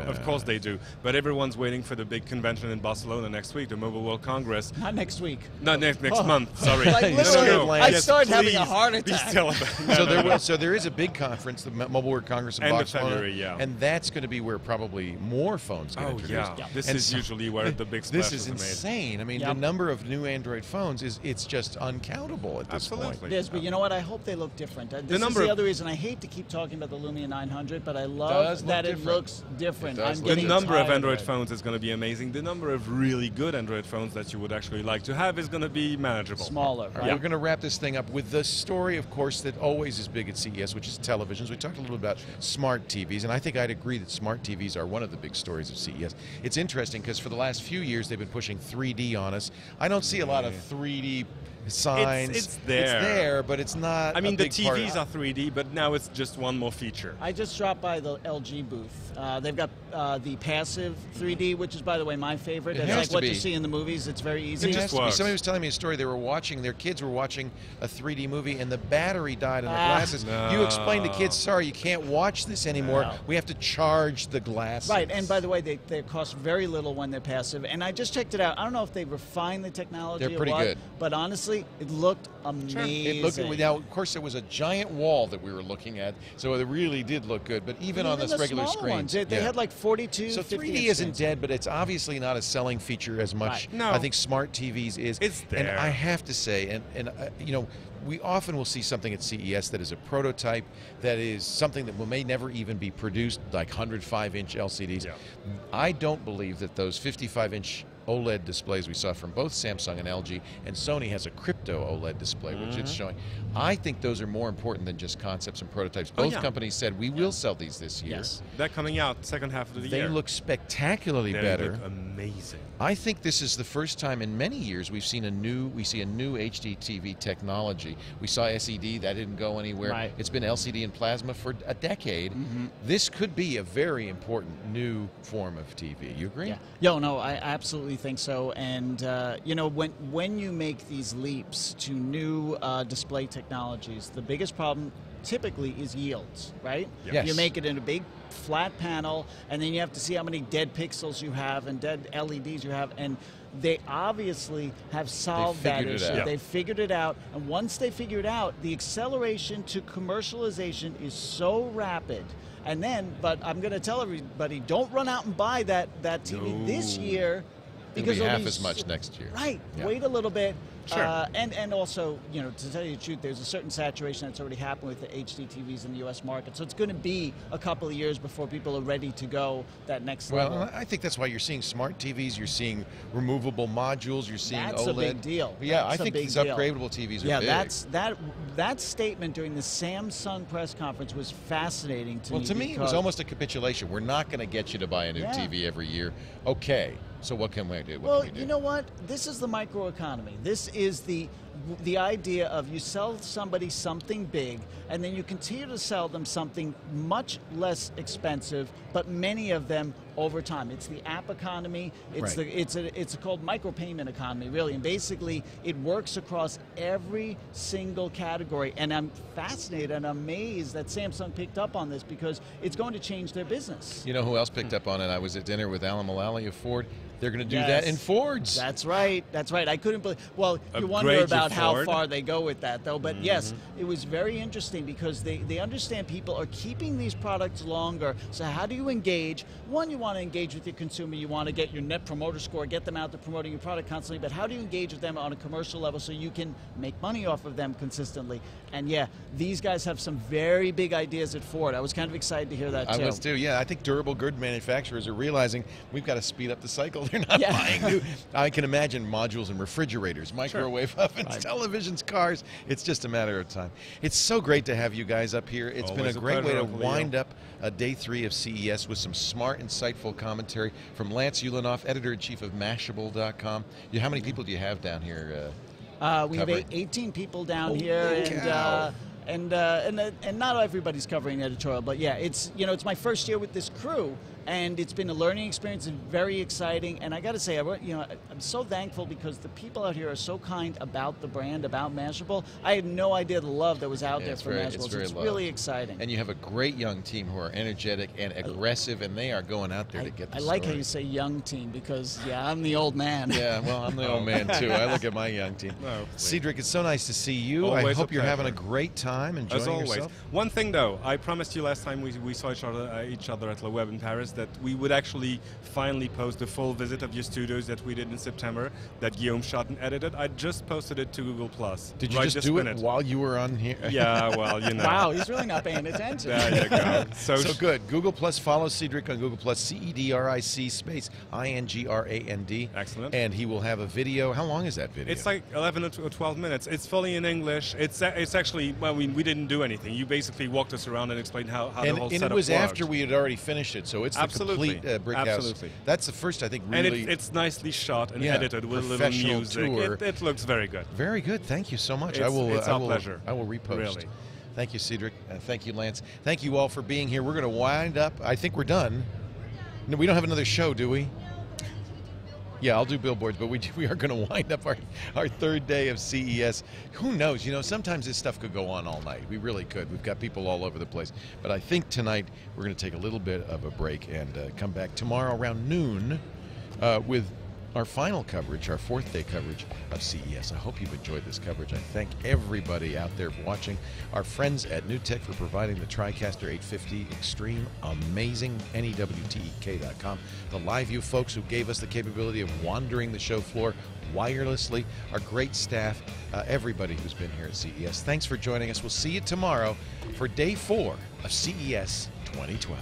Of course they do. But everyone's waiting for the big convention in Barcelona next week, the Mobile World Congress. Not next week. Not next month. Sorry. Like, literally, I started having a heart attack. So there is a big conference, the Mobile World Congress in Barcelona, February, and that's going to be where probably more phones get introduced. This is usually where the big splashes This is insane. Made. I mean, the number of new Android phones it's just uncountable at this point. It is, but you know what? I hope they look different. This is the other reason I hate to keep talking about the Lumia 900, but I love that it looks different. The number of Android phones is going to be amazing. The number of really good Android phones that you would actually like to have is going to be manageable. Smaller. Right, we're going to wrap this thing up with the story, of course, that always is big at CES, which is televisions. We talked a little about smart TVs, and I think I'd agree that smart TVs are one of the big stories of CES. It's interesting because for the last few years they've been pushing 3D on us. I don't see a lot of 3D signs. It's there. It's there, but it's not. I mean, the big part. TVs are 3D, but now it's just one more feature. I just dropped by the LG booth. They've got the passive 3D, which is, by the way, my favorite. It's like what you see in the movies. It's very easy. Somebody was telling me a story. Their kids were watching a 3D movie, and the battery died on the glasses. No. You explained to kids, sorry, you can't watch this anymore. No. We have to charge the glasses. Right, and by the way, they cost very little when they're passive. And I just checked it out. I don't know if they refined the technology They're pretty or what, good. But honestly, it looked amazing. Now, of course, there was a giant wall that we were looking at, so it really did look good. But even on this regular screen, they had like 42. So 3D isn't dead, but it's obviously not a selling feature as much. Right. No. I think smart TVs is. It's there. And I have to say, we often will see something at CES that is a prototype, that is something that may never even be produced, like 105-inch LCDs. Yeah. I don't believe that those 55-inch OLED displays we saw from both Samsung and LG, and Sony has a crypto OLED display, which it's showing. I think those are more important than just concepts and prototypes. Both companies said we will sell these this year. Yes. They're coming out second half of the year. They look spectacularly better. Look amazing. I think this is the first time in many years we see a new HD TV technology. We saw SED, that didn't go anywhere. Right. It's been LCD and plasma for a decade. This could be a very important new form of TV. You agree? Yeah. No, I absolutely think so. And when you make these leaps to new display technologies, the biggest problem typically is yields, right? Yes. You make it in a big flat panel, and then you have to see how many dead pixels you have and dead LEDs you have, and they obviously have solved that issue. They've figured it out, and once they figure it out, the acceleration to commercialization is so rapid. And then, but I'm going to tell everybody, don't run out and buy that TV this year, because it'll be half as much next year. Right. Yeah. Wait a little bit. Sure. And also, to tell you the truth, there's a certain saturation that's already happened with the HD TVs in the U.S. market. So it's going to be a couple of years before people are ready to go that next level. Well, I think that's why you're seeing smart TVs, you're seeing removable modules, you're seeing that's OLED. A big deal. Yeah, that's I think these upgradable TVs are big. That statement during the Samsung press conference was fascinating to me. Well, to me, it was almost a capitulation. We're not going to get you to buy a new TV every year. Okay, so what can we do? Well, you know what? This is the microeconomy. This is the idea of you sell somebody something big, and then you continue to sell them something much less expensive, but many of them over time. It's the app economy. It's it's called micropayment economy, really, and basically it works across every single category. And I'm fascinated and amazed that Samsung picked up on this, because it's going to change their business. You know who else picked up on it? I was at dinner with Alan Mullally of Ford. they're going to do that in Fords. That's right. That's right. I couldn't believe. Well, you wonder Upgrade about your how Ford. far they go with that, though. But yes, it was very interesting because they understand people are keeping these products longer. So how do you engage? One, you want to engage with your consumer. You want to get your Net Promoter Score, get them out there promoting your product constantly. But how do you engage with them on a commercial level so you can make money off of them consistently? And yeah, these guys have some very big ideas at Ford. I was kind of excited to hear that too. I was too, yeah. I think durable good manufacturers are realizing we've got to speed up the cycle. They're not buying new. I can imagine modules in refrigerators, microwave ovens, televisions, cars. It's just a matter of time. It's so great to have you guys up here. It's been a great way to wind up day 3 of CES with some smart, insightful commentary from Lance Ulanoff, editor-in-chief of Mashable.com. How many people do you have down here? We have 18 people down here, and not everybody's covering editorial, but yeah, it's my first year with this crew, and it's been a learning experience and very exciting. And I got to say, I'm so thankful because the people out here are so kind about the brand, about Mashable. I had no idea the love that was out there for Mashable. So it's really exciting. And you have a great young team who are energetic and aggressive, and they are going out there to get the I like how story. you say young team because, I'm the old man. Yeah, well, I'm the old man, too. I look at my young team. Cedric, it's so nice to see you. Always I hope a you're having a pleasure. great time enjoying As always. yourself. One thing, though, I promised you last time we saw each other at Le Web in Paris that we would actually finally post the full visit of your studios that we did in September, that Guillaume shot and edited. I just posted it to Google+. Did you just do it while you were on here? Yeah, well, Wow, he's really not paying attention. There you go. So good. Google+, follow Cedric on Google+, Cedric space Ingrand. Excellent. And he will have a video. How long is that video? It's like 11 or 12 minutes. It's fully in English. It's actually, well, we didn't do anything. You basically walked us around and explained how the whole setup And it was worked. after we had already finished it, so it's the complete brick house. That's the first, I think, really... And it's nicely shot and edited with a little music. It looks very good. Very good. Thank you so much. It's our pleasure. I will repost. Really. Thank you, Cedric. Thank you, Lance. Thank you all for being here. We're going to wind up. I think we're done. No, we don't have another show, do we? Yeah, I'll do billboards, but we are going to wind up our third day of CES. Who knows? Sometimes this stuff could go on all night. We really could. We've got people all over the place. But I think tonight we're going to take a little bit of a break and come back tomorrow around noon with our final coverage, our 4th day coverage of CES. I hope you've enjoyed this coverage. I thank everybody out there watching. Our friends at NewTek for providing the TriCaster 850 Extreme. Amazing. NEWTEK.com. The LiveView folks who gave us the capability of wandering the show floor wirelessly. Our great staff. Everybody who's been here at CES. Thanks for joining us. We'll see you tomorrow for day 4 of CES 2012.